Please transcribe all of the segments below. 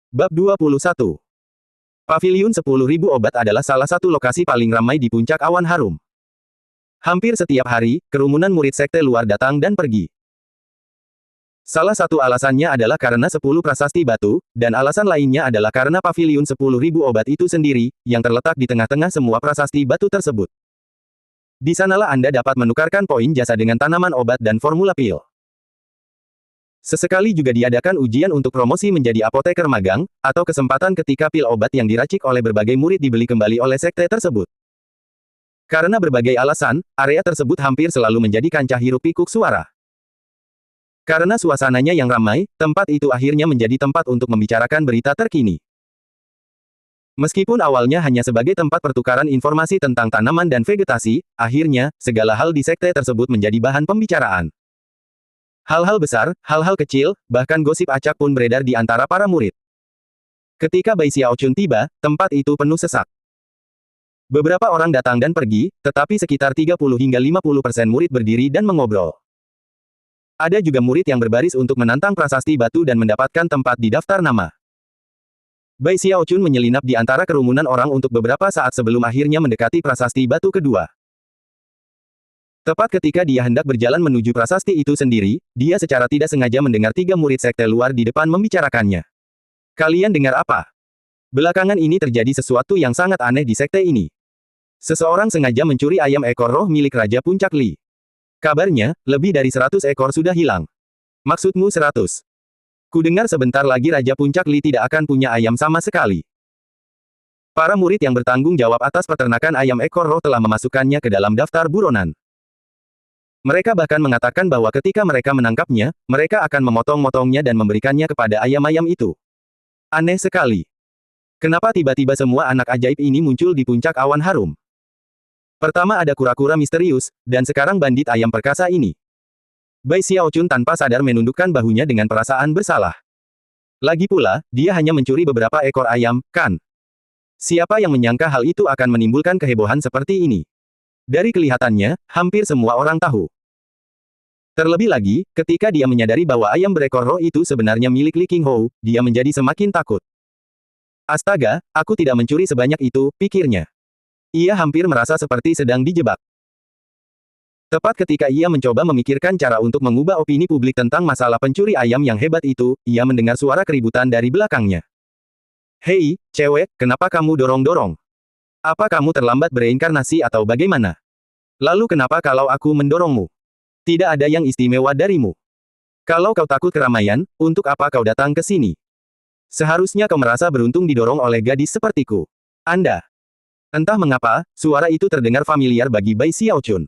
Bab 21. Paviliun 10.000 obat adalah salah satu lokasi paling ramai di puncak awan harum. Hampir setiap hari, kerumunan murid sekte luar datang dan pergi. Salah satu alasannya adalah karena 10 prasasti batu, dan alasan lainnya adalah karena paviliun 10.000 obat itu sendiri, yang terletak di tengah-tengah semua prasasti batu tersebut. Di sanalah Anda dapat menukarkan poin jasa dengan tanaman obat dan formula pil. Sesekali juga diadakan ujian untuk promosi menjadi apoteker magang, atau kesempatan ketika pil obat yang diracik oleh berbagai murid dibeli kembali oleh sekte tersebut. Karena berbagai alasan, area tersebut hampir selalu menjadi kancah hiruk-pikuk suara. Karena suasananya yang ramai, tempat itu akhirnya menjadi tempat untuk membicarakan berita terkini. Meskipun awalnya hanya sebagai tempat pertukaran informasi tentang tanaman dan vegetasi, akhirnya, segala hal di sekte tersebut menjadi bahan pembicaraan. Hal-hal besar, hal-hal kecil, bahkan gosip acak pun beredar di antara para murid. Ketika Bai Xiaochun tiba, tempat itu penuh sesak. Beberapa orang datang dan pergi, tetapi sekitar 30 hingga 50% murid berdiri dan mengobrol. Ada juga murid yang berbaris untuk menantang prasasti batu dan mendapatkan tempat di daftar nama. Bai Xiaochun menyelinap di antara kerumunan orang untuk beberapa saat sebelum akhirnya mendekati prasasti batu kedua. Tepat ketika dia hendak berjalan menuju prasasti itu sendiri, dia secara tidak sengaja mendengar 3 murid sekte luar di depan membicarakannya. Kalian dengar apa? Belakangan ini terjadi sesuatu yang sangat aneh di sekte ini. Seseorang sengaja mencuri ayam ekor roh milik Raja Puncak Li. Kabarnya, lebih dari 100 ekor sudah hilang. Maksudmu 100? Kudengar sebentar lagi Raja Puncak Li tidak akan punya ayam sama sekali. Para murid yang bertanggung jawab atas peternakan ayam ekor roh telah memasukkannya ke dalam daftar buronan. Mereka bahkan mengatakan bahwa ketika mereka menangkapnya, mereka akan memotong-motongnya dan memberikannya kepada ayam-ayam itu. Aneh sekali. Kenapa tiba-tiba semua anak ajaib ini muncul di puncak awan harum? Pertama ada kura-kura misterius, dan sekarang bandit ayam perkasa ini. Bai Xiaochun tanpa sadar menundukkan bahunya dengan perasaan bersalah. Lagi pula, dia hanya mencuri beberapa ekor ayam, kan? Siapa yang menyangka hal itu akan menimbulkan kehebohan seperti ini? Dari kelihatannya, hampir semua orang tahu. Terlebih lagi, ketika dia menyadari bahwa ayam berekor roh itu sebenarnya milik Li Qinghou, dia menjadi semakin takut. Astaga, aku tidak mencuri sebanyak itu, pikirnya. Ia hampir merasa seperti sedang dijebak. Tepat ketika ia mencoba memikirkan cara untuk mengubah opini publik tentang masalah pencuri ayam yang hebat itu, ia mendengar suara keributan dari belakangnya. Hei, cewek, kenapa kamu dorong-dorong? Apa kamu terlambat bereinkarnasi atau bagaimana? Lalu kenapa kalau aku mendorongmu? Tidak ada yang istimewa darimu. Kalau kau takut keramaian, untuk apa kau datang ke sini? Seharusnya kau merasa beruntung didorong oleh gadis sepertiku. Anda. Entah mengapa, suara itu terdengar familiar bagi Bai Xiaochun.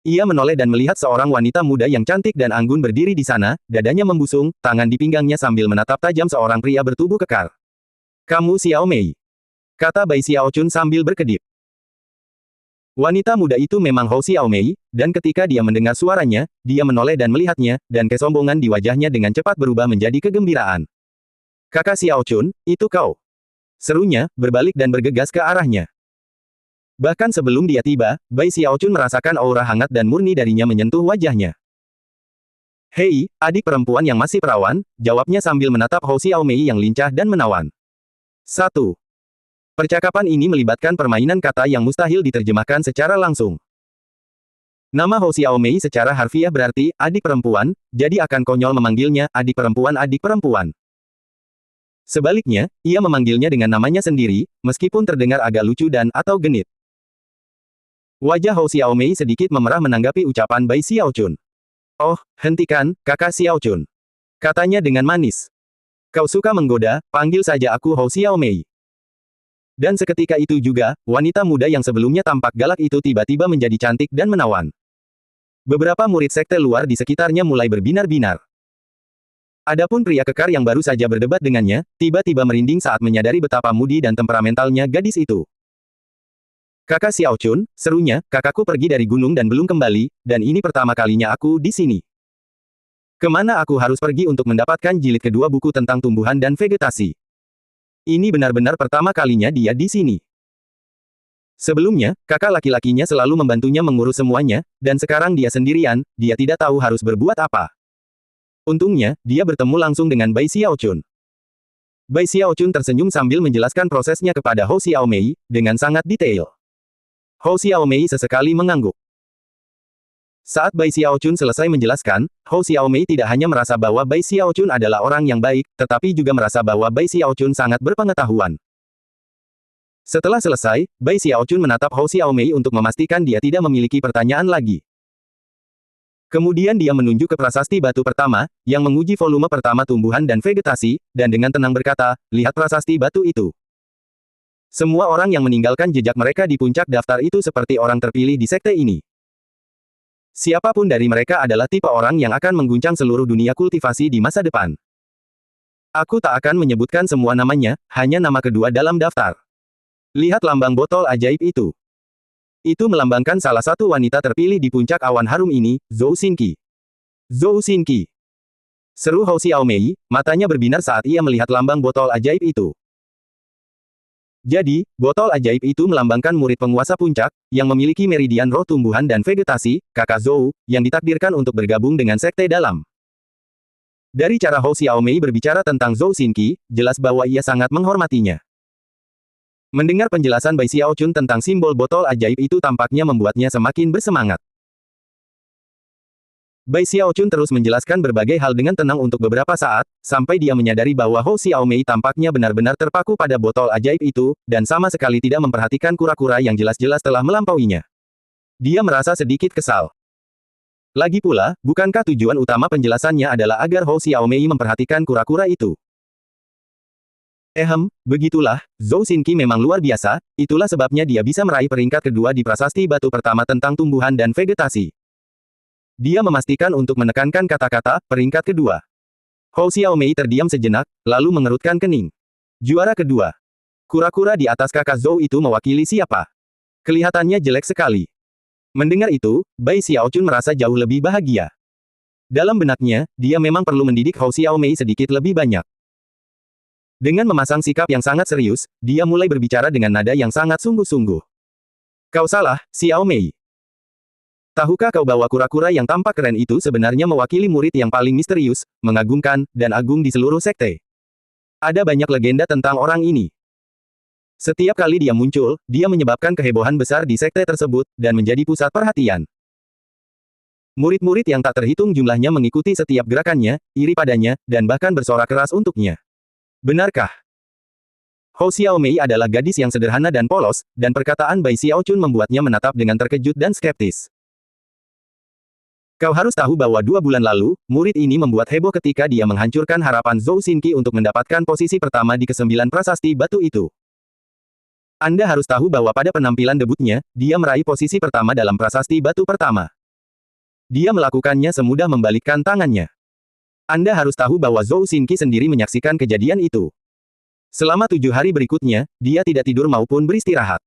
Ia menoleh dan melihat seorang wanita muda yang cantik dan anggun berdiri di sana, dadanya membusung, tangan di pinggangnya sambil menatap tajam seorang pria bertubuh kekar. Kamu Xiao Mei, kata Bai Xiaochun sambil berkedip. Wanita muda itu memang Hou Xiao Mei, dan ketika dia mendengar suaranya, dia menoleh dan melihatnya, dan kesombongan di wajahnya dengan cepat berubah menjadi kegembiraan. Kakak Xiaochun, itu kau. Serunya, berbalik dan bergegas ke arahnya. Bahkan sebelum dia tiba, Bai Xiaochun merasakan aura hangat dan murni darinya menyentuh wajahnya. Hei, adik perempuan yang masih perawan, jawabnya sambil menatap Hou Xiao Mei yang lincah dan menawan. 1. Percakapan ini melibatkan permainan kata yang mustahil diterjemahkan secara langsung. Nama Hou Xiao Mei secara harfiah berarti, adik perempuan, jadi akan konyol memanggilnya, adik perempuan. Sebaliknya, ia memanggilnya dengan namanya sendiri, meskipun terdengar agak lucu dan atau genit. Wajah Hou Xiao Mei sedikit memerah menanggapi ucapan Bai Xiaochun. Oh, hentikan, kakak Xiaochun. Katanya dengan manis. Kau suka menggoda, panggil saja aku Hou Xiao Mei. Dan seketika itu juga, wanita muda yang sebelumnya tampak galak itu tiba-tiba menjadi cantik dan menawan. Beberapa murid sekte luar di sekitarnya mulai berbinar-binar. Adapun pria kekar yang baru saja berdebat dengannya, tiba-tiba merinding saat menyadari betapa mudi dan temperamentalnya gadis itu. Kakak Xiaochun, serunya, kakakku pergi dari gunung dan belum kembali, dan ini pertama kalinya aku di sini. Kemana aku harus pergi untuk mendapatkan jilid kedua buku tentang tumbuhan dan vegetasi? Ini benar-benar pertama kalinya dia di sini. Sebelumnya, kakak laki-lakinya selalu membantunya mengurus semuanya, dan sekarang dia sendirian, dia tidak tahu harus berbuat apa. Untungnya, dia bertemu langsung dengan Bai Xiaochun. Bai Xiaochun tersenyum sambil menjelaskan prosesnya kepada Hou Xiaomei, dengan sangat detail. Hou Xiaomei sesekali mengangguk. Saat Bai Xiaochun selesai menjelaskan, Hou Xiaomei tidak hanya merasa bahwa Bai Xiaochun adalah orang yang baik, tetapi juga merasa bahwa Bai Xiaochun sangat berpengetahuan. Setelah selesai, Bai Xiaochun menatap Hou Xiaomei untuk memastikan dia tidak memiliki pertanyaan lagi. Kemudian dia menunjuk ke prasasti batu pertama, yang menguji volume pertama tumbuhan dan vegetasi, dan dengan tenang berkata, lihat prasasti batu itu. Semua orang yang meninggalkan jejak mereka di puncak daftar itu seperti orang terpilih di sekte ini. Siapapun dari mereka adalah tipe orang yang akan mengguncang seluruh dunia kultivasi di masa depan. Aku tak akan menyebutkan semua namanya, hanya nama kedua dalam daftar. Lihat lambang botol ajaib itu. Itu melambangkan salah satu wanita terpilih di puncak awan harum ini, Zhou Xinqi. Zhou Xinqi. Seru Hou Xiaomei, matanya berbinar saat ia melihat lambang botol ajaib itu. Jadi, botol ajaib itu melambangkan murid penguasa puncak, yang memiliki meridian roh tumbuhan dan vegetasi, kakak Zhou, yang ditakdirkan untuk bergabung dengan sekte dalam. Dari cara Hou Xiaomei berbicara tentang Zhou Xinqi, jelas bahwa ia sangat menghormatinya. Mendengar penjelasan Bai Xiaochun tentang simbol botol ajaib itu tampaknya membuatnya semakin bersemangat. Bai Xiaochun terus menjelaskan berbagai hal dengan tenang untuk beberapa saat, sampai dia menyadari bahwa Hou Xiaomei tampaknya benar-benar terpaku pada botol ajaib itu, dan sama sekali tidak memperhatikan kura-kura yang jelas-jelas telah melampauinya. Dia merasa sedikit kesal. Lagi pula, bukankah tujuan utama penjelasannya adalah agar Hou Xiaomei memperhatikan kura-kura itu? Begitulah, Zhou Xinqi memang luar biasa, itulah sebabnya dia bisa meraih peringkat kedua di prasasti batu pertama tentang tumbuhan dan vegetasi. Dia memastikan untuk menekankan kata-kata, peringkat kedua. Hou Xiaomei terdiam sejenak, lalu mengerutkan kening. Juara kedua. Kura-kura di atas kakak Zhou itu mewakili siapa? Kelihatannya jelek sekali. Mendengar itu, Bai Xiaochun merasa jauh lebih bahagia. Dalam benaknya, dia memang perlu mendidik Hou Xiaomei sedikit lebih banyak. Dengan memasang sikap yang sangat serius, dia mulai berbicara dengan nada yang sangat sungguh-sungguh. Kau salah, Xiaomei. Tahukah kau bahwa kura-kura yang tampak keren itu sebenarnya mewakili murid yang paling misterius, mengagumkan, dan agung di seluruh sekte? Ada banyak legenda tentang orang ini. Setiap kali dia muncul, dia menyebabkan kehebohan besar di sekte tersebut, dan menjadi pusat perhatian. Murid-murid yang tak terhitung jumlahnya mengikuti setiap gerakannya, iri padanya, dan bahkan bersorak keras untuknya. Benarkah? Hou Xiaomei adalah gadis yang sederhana dan polos, dan perkataan Bai Xiaochun membuatnya menatap dengan terkejut dan skeptis. Kau harus tahu bahwa 2 bulan lalu, murid ini membuat heboh ketika dia menghancurkan harapan Zhou Xinqi untuk mendapatkan posisi pertama di ke-9 prasasti batu itu. Anda harus tahu bahwa pada penampilan debutnya, dia meraih posisi pertama dalam prasasti batu pertama. Dia melakukannya semudah membalikkan tangannya. Anda harus tahu bahwa Zhou Xinqi sendiri menyaksikan kejadian itu. Selama 7 hari berikutnya, dia tidak tidur maupun beristirahat.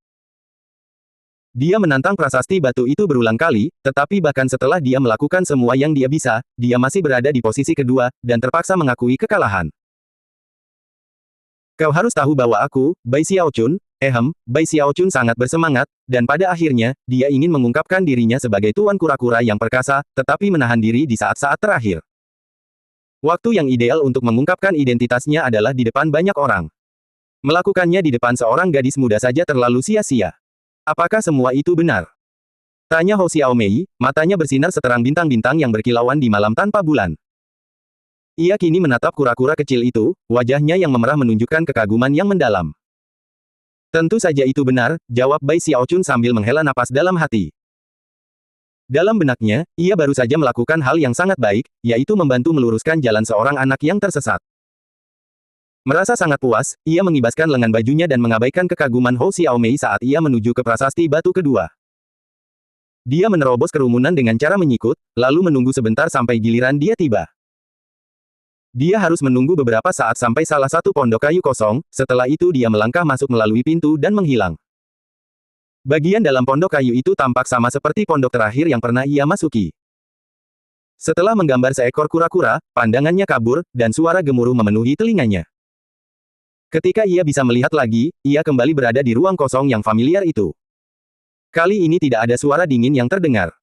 Dia menantang prasasti batu itu berulang kali, tetapi bahkan setelah dia melakukan semua yang dia bisa, dia masih berada di posisi kedua, dan terpaksa mengakui kekalahan. Kau harus tahu bahwa aku, Bai Xiaochun, Bai Xiaochun sangat bersemangat, dan pada akhirnya, dia ingin mengungkapkan dirinya sebagai tuan kura-kura yang perkasa, tetapi menahan diri di saat-saat terakhir. Waktu yang ideal untuk mengungkapkan identitasnya adalah di depan banyak orang. Melakukannya di depan seorang gadis muda saja terlalu sia-sia. Apakah semua itu benar? Tanya Hou Xiaomei, matanya bersinar seterang bintang-bintang yang berkilauan di malam tanpa bulan. Ia kini menatap kura-kura kecil itu, wajahnya yang memerah menunjukkan kekaguman yang mendalam. Tentu saja itu benar, jawab Bai Xiaochun sambil menghela napas dalam hati. Dalam benaknya, ia baru saja melakukan hal yang sangat baik, yaitu membantu meluruskan jalan seorang anak yang tersesat. Merasa sangat puas, ia mengibaskan lengan bajunya dan mengabaikan kekaguman Hou Xiaomei saat ia menuju ke prasasti batu kedua. Dia menerobos kerumunan dengan cara menyikut, lalu menunggu sebentar sampai giliran dia tiba. Dia harus menunggu beberapa saat sampai salah satu pondok kayu kosong, setelah itu dia melangkah masuk melalui pintu dan menghilang. Bagian dalam pondok kayu itu tampak sama seperti pondok terakhir yang pernah ia masuki. Setelah menggambar seekor kura-kura, pandangannya kabur, dan suara gemuruh memenuhi telinganya. Ketika ia bisa melihat lagi, ia kembali berada di ruang kosong yang familiar itu. Kali ini tidak ada suara dingin yang terdengar.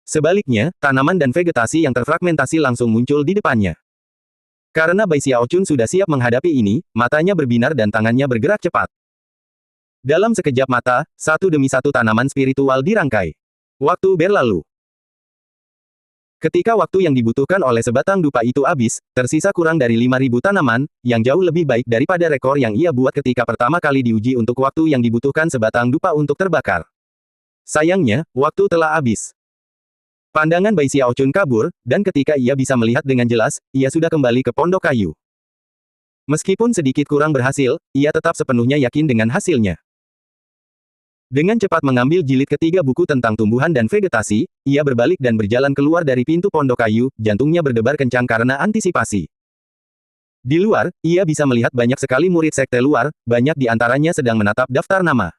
Sebaliknya, tanaman dan vegetasi yang terfragmentasi langsung muncul di depannya. Karena Bai Xiaochun sudah siap menghadapi ini, matanya berbinar dan tangannya bergerak cepat. Dalam sekejap mata, satu demi satu tanaman spiritual dirangkai. Waktu berlalu. Ketika waktu yang dibutuhkan oleh sebatang dupa itu habis, tersisa kurang dari 5.000 tanaman, yang jauh lebih baik daripada rekor yang ia buat ketika pertama kali diuji untuk waktu yang dibutuhkan sebatang dupa untuk terbakar. Sayangnya, waktu telah habis. Pandangan Bai Xiaochun kabur, dan ketika ia bisa melihat dengan jelas, ia sudah kembali ke pondok kayu. Meskipun sedikit kurang berhasil, ia tetap sepenuhnya yakin dengan hasilnya. Dengan cepat mengambil jilid ketiga buku tentang tumbuhan dan vegetasi, ia berbalik dan berjalan keluar dari pintu pondok kayu, jantungnya berdebar kencang karena antisipasi. Di luar, ia bisa melihat banyak sekali murid sekte luar, banyak di antaranya sedang menatap daftar nama.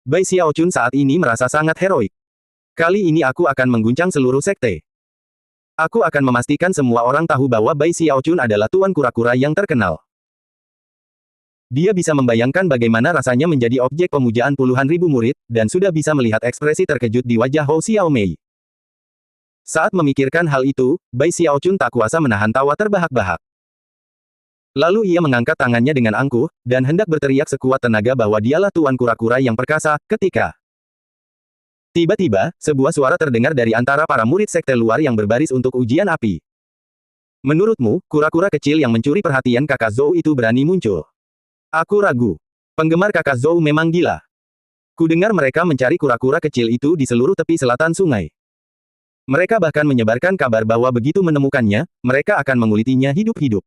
Bai Xiaochun saat ini merasa sangat heroik. Kali ini aku akan mengguncang seluruh sekte. Aku akan memastikan semua orang tahu bahwa Bai Xiaochun adalah tuan kura-kura yang terkenal. Dia bisa membayangkan bagaimana rasanya menjadi objek pemujaan puluhan ribu murid, dan sudah bisa melihat ekspresi terkejut di wajah Hou Xiaomei. Saat memikirkan hal itu, Bai Xiaochun tak kuasa menahan tawa terbahak-bahak. Lalu ia mengangkat tangannya dengan angkuh, dan hendak berteriak sekuat tenaga bahwa dialah tuan kura-kura yang perkasa, ketika tiba-tiba, sebuah suara terdengar dari antara para murid sekte luar yang berbaris untuk ujian api. Menurutmu, kura-kura kecil yang mencuri perhatian kakak Zhou itu berani muncul? Aku ragu. Penggemar kakak Zhou memang gila. Kudengar mereka mencari kura-kura kecil itu di seluruh tepi selatan sungai. Mereka bahkan menyebarkan kabar bahwa begitu menemukannya, mereka akan mengulitinya hidup-hidup.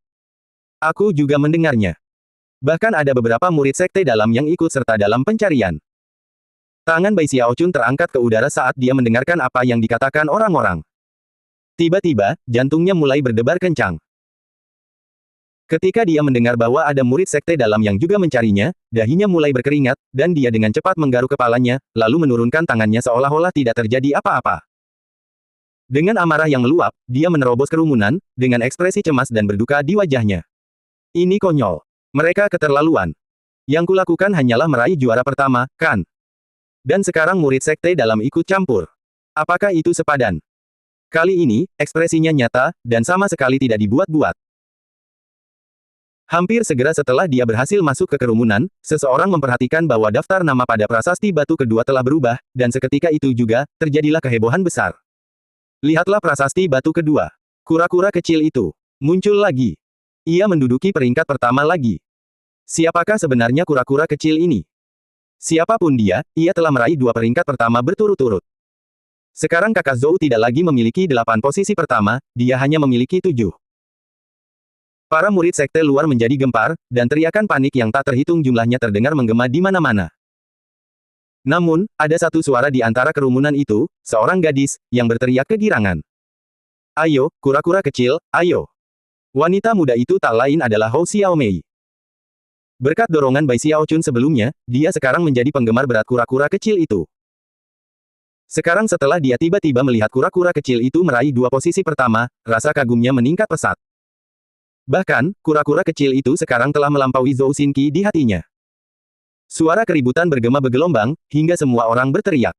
Aku juga mendengarnya. Bahkan ada beberapa murid sekte dalam yang ikut serta dalam pencarian. Tangan Bai Xiaochun terangkat ke udara saat dia mendengarkan apa yang dikatakan orang-orang. Tiba-tiba, jantungnya mulai berdebar kencang. Ketika dia mendengar bahwa ada murid sekte dalam yang juga mencarinya, dahinya mulai berkeringat, dan dia dengan cepat menggaruk kepalanya, lalu menurunkan tangannya seolah-olah tidak terjadi apa-apa. Dengan amarah yang meluap, dia menerobos kerumunan, dengan ekspresi cemas dan berduka di wajahnya. Ini konyol. Mereka keterlaluan. Yang kulakukan hanyalah meraih juara pertama, kan? Dan sekarang murid sekte dalam ikut campur. Apakah itu sepadan? Kali ini, ekspresinya nyata, dan sama sekali tidak dibuat-buat. Hampir segera setelah dia berhasil masuk ke kerumunan, seseorang memperhatikan bahwa daftar nama pada prasasti batu kedua telah berubah, dan seketika itu juga, terjadilah kehebohan besar. Lihatlah prasasti batu kedua. Kura-kura kecil itu muncul lagi. Ia menduduki peringkat pertama lagi. Siapakah sebenarnya kura-kura kecil ini? Siapapun dia, ia telah meraih 2 peringkat pertama berturut-turut. Sekarang kakak Zhou tidak lagi memiliki 8 posisi pertama, dia hanya memiliki 7. Para murid sekte luar menjadi gempar, dan teriakan panik yang tak terhitung jumlahnya terdengar menggema di mana-mana. Namun, ada satu suara di antara kerumunan itu, seorang gadis, yang berteriak kegirangan. Ayo, kura-kura kecil, ayo. Wanita muda itu tak lain adalah Hou Xiaomei. Berkat dorongan Bai Xiaochun sebelumnya, dia sekarang menjadi penggemar berat kura-kura kecil itu. Sekarang setelah dia tiba-tiba melihat kura-kura kecil itu meraih 2 posisi pertama, rasa kagumnya meningkat pesat. Bahkan, kura-kura kecil itu sekarang telah melampaui Zhou Xinqi di hatinya. Suara keributan bergema bergelombang, hingga semua orang berteriak.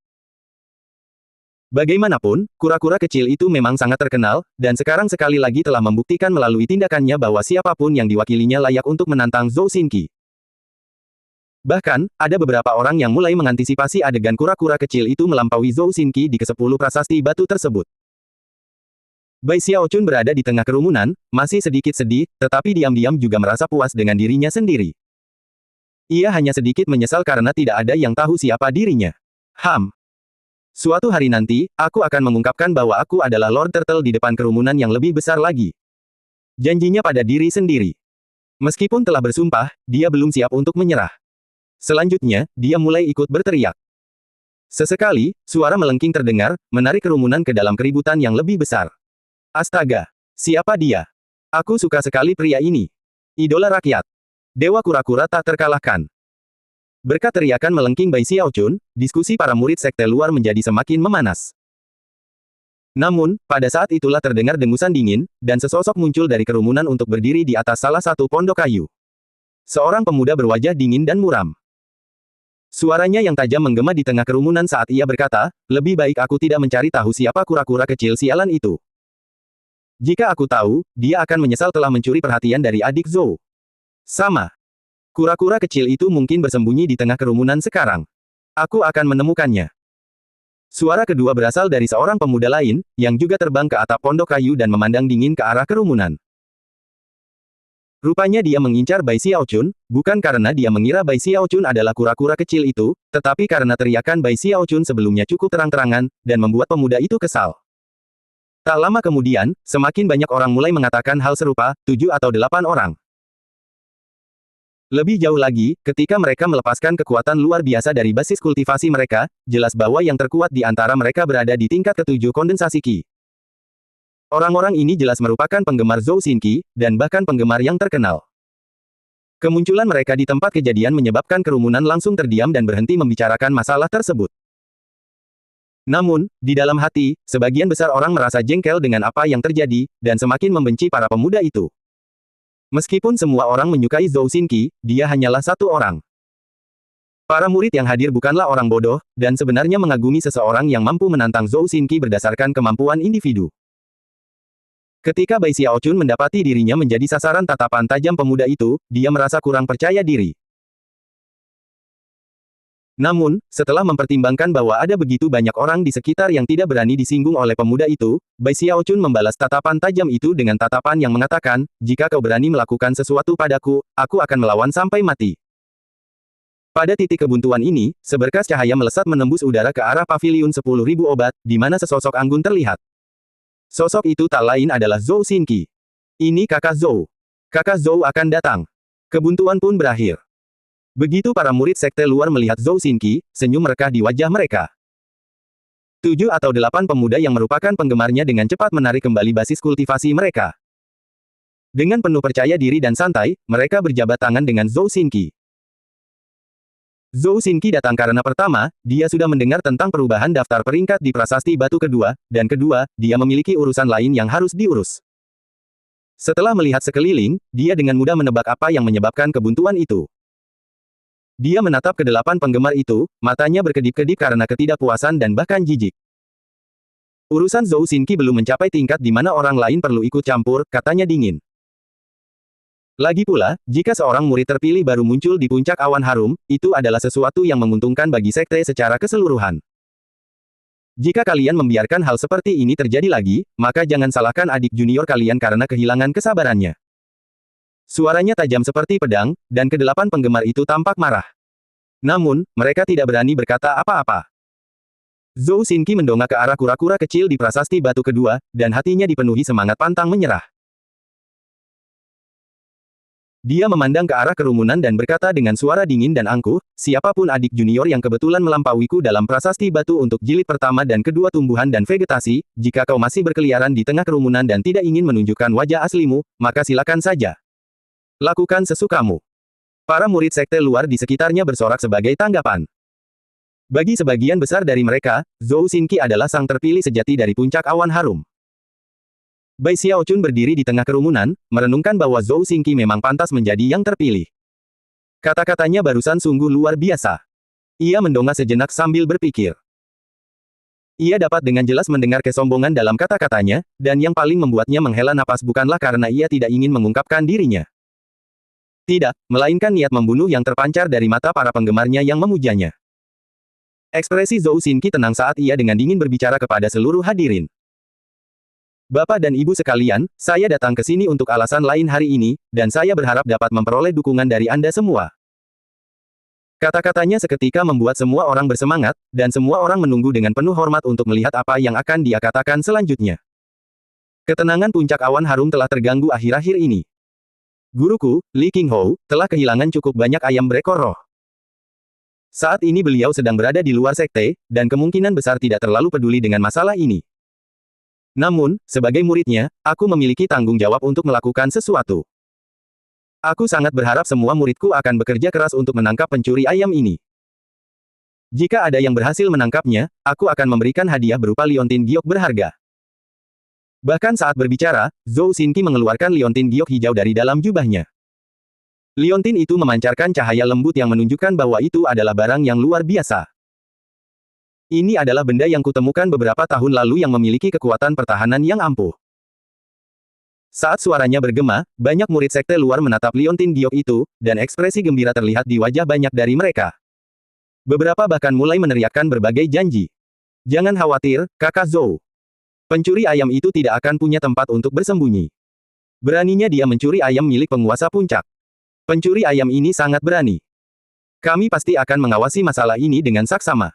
Bagaimanapun, kura-kura kecil itu memang sangat terkenal, dan sekarang sekali lagi telah membuktikan melalui tindakannya bahwa siapapun yang diwakilinya layak untuk menantang Zhou Xinqi. Bahkan, ada beberapa orang yang mulai mengantisipasi adegan kura-kura kecil itu melampaui Zhou Xinqi di ke-10 prasasti batu tersebut. Bai Xiaochun berada di tengah kerumunan, masih sedikit sedih, tetapi diam-diam juga merasa puas dengan dirinya sendiri. Ia hanya sedikit menyesal karena tidak ada yang tahu siapa dirinya. Suatu hari nanti, aku akan mengungkapkan bahwa aku adalah Lord Turtle di depan kerumunan yang lebih besar lagi. Janjinya pada diri sendiri. Meskipun telah bersumpah, dia belum siap untuk menyerah. Selanjutnya, dia mulai ikut berteriak. Sesekali, suara melengking terdengar, menarik kerumunan ke dalam keributan yang lebih besar. Astaga! Siapa dia? Aku suka sekali pria ini. Idola rakyat. Dewa kura-kura tak terkalahkan. Berkat teriakan melengking Bai Xiaochun, diskusi para murid sekte luar menjadi semakin memanas. Namun, pada saat itulah terdengar dengusan dingin, dan sesosok muncul dari kerumunan untuk berdiri di atas salah satu pondok kayu. Seorang pemuda berwajah dingin dan muram. Suaranya yang tajam menggema di tengah kerumunan saat ia berkata, lebih baik aku tidak mencari tahu siapa kura-kura kecil sialan itu. Jika aku tahu, dia akan menyesal telah mencuri perhatian dari adik Zhou. Sama. Kura-kura kecil itu mungkin bersembunyi di tengah kerumunan sekarang. Aku akan menemukannya. Suara kedua berasal dari seorang pemuda lain, yang juga terbang ke atap pondok kayu dan memandang dingin ke arah kerumunan. Rupanya dia mengincar Bai Xiaochun, bukan karena dia mengira Bai Xiaochun adalah kura-kura kecil itu, tetapi karena teriakan Bai Xiaochun sebelumnya cukup terang-terangan, dan membuat pemuda itu kesal. Tak lama kemudian, semakin banyak orang mulai mengatakan hal serupa, 7 atau 8 orang. Lebih jauh lagi, ketika mereka melepaskan kekuatan luar biasa dari basis kultivasi mereka, jelas bahwa yang terkuat di antara mereka berada di tingkat ke-7 kondensasi Qi. Orang-orang ini jelas merupakan penggemar Zhou Xinqi, dan bahkan penggemar yang terkenal. Kemunculan mereka di tempat kejadian menyebabkan kerumunan langsung terdiam dan berhenti membicarakan masalah tersebut. Namun, di dalam hati, sebagian besar orang merasa jengkel dengan apa yang terjadi, dan semakin membenci para pemuda itu. Meskipun semua orang menyukai Zhou Xinqi, dia hanyalah satu orang. Para murid yang hadir bukanlah orang bodoh, dan sebenarnya mengagumi seseorang yang mampu menantang Zhou Xinqi berdasarkan kemampuan individu. Ketika Bai Xiaochun mendapati dirinya menjadi sasaran tatapan tajam pemuda itu, dia merasa kurang percaya diri. Namun, setelah mempertimbangkan bahwa ada begitu banyak orang di sekitar yang tidak berani disinggung oleh pemuda itu, Bai Xiaochun membalas tatapan tajam itu dengan tatapan yang mengatakan, jika kau berani melakukan sesuatu padaku, aku akan melawan sampai mati. Pada titik kebuntuan ini, seberkas cahaya melesat menembus udara ke arah paviliun 10.000 obat, di mana sesosok anggun terlihat. Sosok itu tak lain adalah Zhou Xinqi. Ini kakak Zhou. Kakak Zhou akan datang. Kebuntuan pun berakhir. Begitu para murid sekte luar melihat Zhou Xinqi, senyum merekah di wajah mereka. 7 atau 8 pemuda yang merupakan penggemarnya dengan cepat menarik kembali basis kultivasi mereka. Dengan penuh percaya diri dan santai, mereka berjabat tangan dengan Zhou Xinqi. Zhou Xinqi datang karena pertama, dia sudah mendengar tentang perubahan daftar peringkat di prasasti batu kedua, dan kedua, dia memiliki urusan lain yang harus diurus. Setelah melihat sekeliling, dia dengan mudah menebak apa yang menyebabkan kebuntuan itu. Dia menatap ke 8 penggemar itu, matanya berkedip-kedip karena ketidakpuasan dan bahkan jijik. Urusan Zhou Xinqi belum mencapai tingkat di mana orang lain perlu ikut campur, katanya dingin. Lagi pula, jika seorang murid terpilih baru muncul di puncak awan harum, itu adalah sesuatu yang menguntungkan bagi sekte secara keseluruhan. Jika kalian membiarkan hal seperti ini terjadi lagi, maka jangan salahkan adik junior kalian karena kehilangan kesabarannya. Suaranya tajam seperti pedang, dan ke-8 penggemar itu tampak marah. Namun, mereka tidak berani berkata apa-apa. Zhou Xinqi mendongak ke arah kura-kura kecil di prasasti batu kedua, dan hatinya dipenuhi semangat pantang menyerah. Dia memandang ke arah kerumunan dan berkata dengan suara dingin dan angkuh, siapapun adik junior yang kebetulan melampauiku dalam prasasti batu untuk jilid pertama dan kedua tumbuhan dan vegetasi, jika kau masih berkeliaran di tengah kerumunan dan tidak ingin menunjukkan wajah aslimu, maka silakan saja. Lakukan sesukamu. Para murid sekte luar di sekitarnya bersorak sebagai tanggapan. Bagi sebagian besar dari mereka, Zhou Xinqi adalah sang terpilih sejati dari puncak awan harum. Bai Xiaochun berdiri di tengah kerumunan, merenungkan bahwa Zhou Xinqi memang pantas menjadi yang terpilih. Kata-katanya barusan sungguh luar biasa. Ia mendongak sejenak sambil berpikir. Ia dapat dengan jelas mendengar kesombongan dalam kata-katanya, dan yang paling membuatnya menghela napas bukanlah karena ia tidak ingin mengungkapkan dirinya. Tidak, melainkan niat membunuh yang terpancar dari mata para penggemarnya yang memujanya. Ekspresi Zhou Xinqi tenang saat ia dengan dingin berbicara kepada seluruh hadirin. Bapak dan Ibu sekalian, saya datang ke sini untuk alasan lain hari ini, dan saya berharap dapat memperoleh dukungan dari Anda semua. Kata-katanya seketika membuat semua orang bersemangat, dan semua orang menunggu dengan penuh hormat untuk melihat apa yang akan dia katakan selanjutnya. Ketenangan puncak awan harum telah terganggu akhir-akhir ini. Guruku, Li Qinghou, telah kehilangan cukup banyak ayam berekor roh. Saat ini beliau sedang berada di luar sekte, dan kemungkinan besar tidak terlalu peduli dengan masalah ini. Namun, sebagai muridnya, aku memiliki tanggung jawab untuk melakukan sesuatu. Aku sangat berharap semua muridku akan bekerja keras untuk menangkap pencuri ayam ini. Jika ada yang berhasil menangkapnya, aku akan memberikan hadiah berupa liontin giok berharga. Bahkan saat berbicara, Zhou Xinqi mengeluarkan liontin giok hijau dari dalam jubahnya. Liontin itu memancarkan cahaya lembut yang menunjukkan bahwa itu adalah barang yang luar biasa. Ini adalah benda yang kutemukan beberapa tahun lalu yang memiliki kekuatan pertahanan yang ampuh. Saat suaranya bergema, banyak murid sekte luar menatap liontin giok itu, dan ekspresi gembira terlihat di wajah banyak dari mereka. Beberapa bahkan mulai meneriakkan berbagai janji. Jangan khawatir, kakak Zhou. Pencuri ayam itu tidak akan punya tempat untuk bersembunyi. Beraninya dia mencuri ayam milik penguasa puncak. Pencuri ayam ini sangat berani. Kami pasti akan mengawasi masalah ini dengan saksama.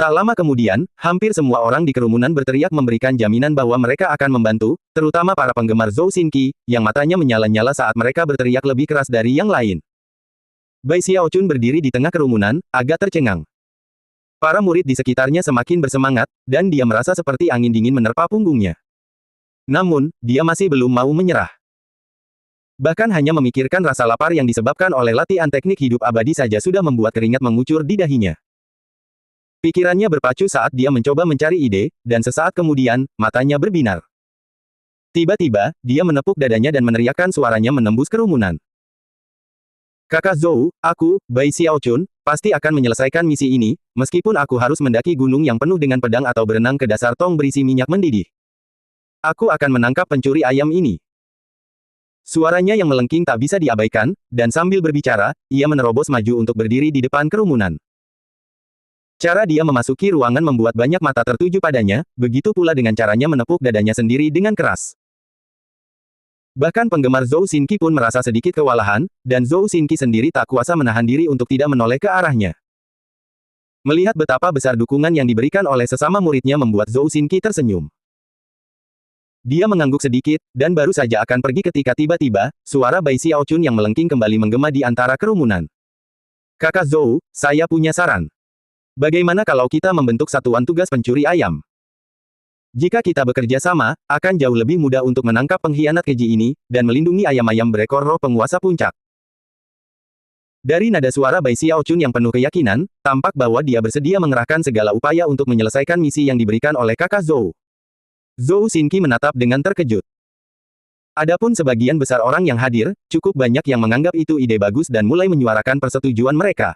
Tak lama kemudian, hampir semua orang di kerumunan berteriak memberikan jaminan bahwa mereka akan membantu, terutama para penggemar Zhou Xinqi, yang matanya menyala-nyala saat mereka berteriak lebih keras dari yang lain. Bai Xiaochun berdiri di tengah kerumunan, agak tercengang. Para murid di sekitarnya semakin bersemangat, dan dia merasa seperti angin dingin menerpa punggungnya. Namun, dia masih belum mau menyerah. Bahkan hanya memikirkan rasa lapar yang disebabkan oleh latihan teknik hidup abadi saja sudah membuat keringat mengucur di dahinya. Pikirannya berpacu saat dia mencoba mencari ide, dan sesaat kemudian, matanya berbinar. Tiba-tiba, dia menepuk dadanya dan meneriakkan suaranya menembus kerumunan. Kakak Zhou, aku, Bai Xiaochun, pasti akan menyelesaikan misi ini, meskipun aku harus mendaki gunung yang penuh dengan pedang atau berenang ke dasar tong berisi minyak mendidih. Aku akan menangkap pencuri ayam ini. Suaranya yang melengking tak bisa diabaikan, dan sambil berbicara, ia menerobos maju untuk berdiri di depan kerumunan. Cara dia memasuki ruangan membuat banyak mata tertuju padanya, begitu pula dengan caranya menepuk dadanya sendiri dengan keras. Bahkan penggemar Zhou Xinqi pun merasa sedikit kewalahan, dan Zhou Xinqi sendiri tak kuasa menahan diri untuk tidak menoleh ke arahnya. Melihat betapa besar dukungan yang diberikan oleh sesama muridnya membuat Zhou Xinqi tersenyum. Dia mengangguk sedikit, dan baru saja akan pergi ketika tiba-tiba, suara Bai Xiaochun yang melengking kembali menggema di antara kerumunan. Kakak Zhou, saya punya saran. Bagaimana kalau kita membentuk satuan tugas pencuri ayam? Jika kita bekerja sama, akan jauh lebih mudah untuk menangkap pengkhianat keji ini, dan melindungi ayam-ayam berekor roh penguasa puncak. Dari nada suara Bai Xiaochun yang penuh keyakinan, tampak bahwa dia bersedia mengerahkan segala upaya untuk menyelesaikan misi yang diberikan oleh kakak Zhou. Zhou Xinqi menatap dengan terkejut. Adapun sebagian besar orang yang hadir, cukup banyak yang menganggap itu ide bagus dan mulai menyuarakan persetujuan mereka.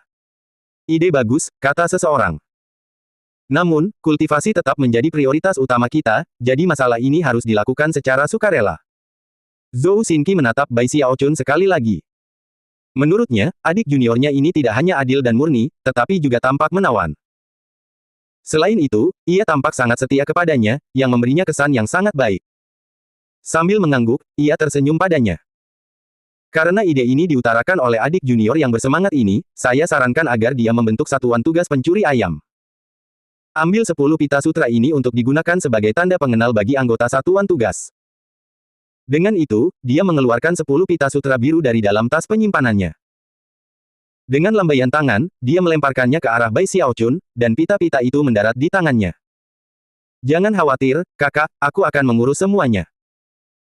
Ide bagus, kata seseorang. Namun, kultivasi tetap menjadi prioritas utama kita, jadi masalah ini harus dilakukan secara sukarela. Zhou Xinqi menatap Bai Xiaochun sekali lagi. Menurutnya, adik juniornya ini tidak hanya adil dan murni, tetapi juga tampak menawan. Selain itu, ia tampak sangat setia kepadanya, yang memberinya kesan yang sangat baik. Sambil mengangguk, ia tersenyum padanya. Karena ide ini diutarakan oleh adik junior yang bersemangat ini, saya sarankan agar dia membentuk satuan tugas pencuri ayam. Ambil 10 pita sutra ini untuk digunakan sebagai tanda pengenal bagi anggota satuan tugas. Dengan itu, dia mengeluarkan 10 pita sutra biru dari dalam tas penyimpanannya. Dengan lambaian tangan, dia melemparkannya ke arah Bai Xiaochun, dan pita-pita itu mendarat di tangannya. Jangan khawatir, kakak, aku akan mengurus semuanya.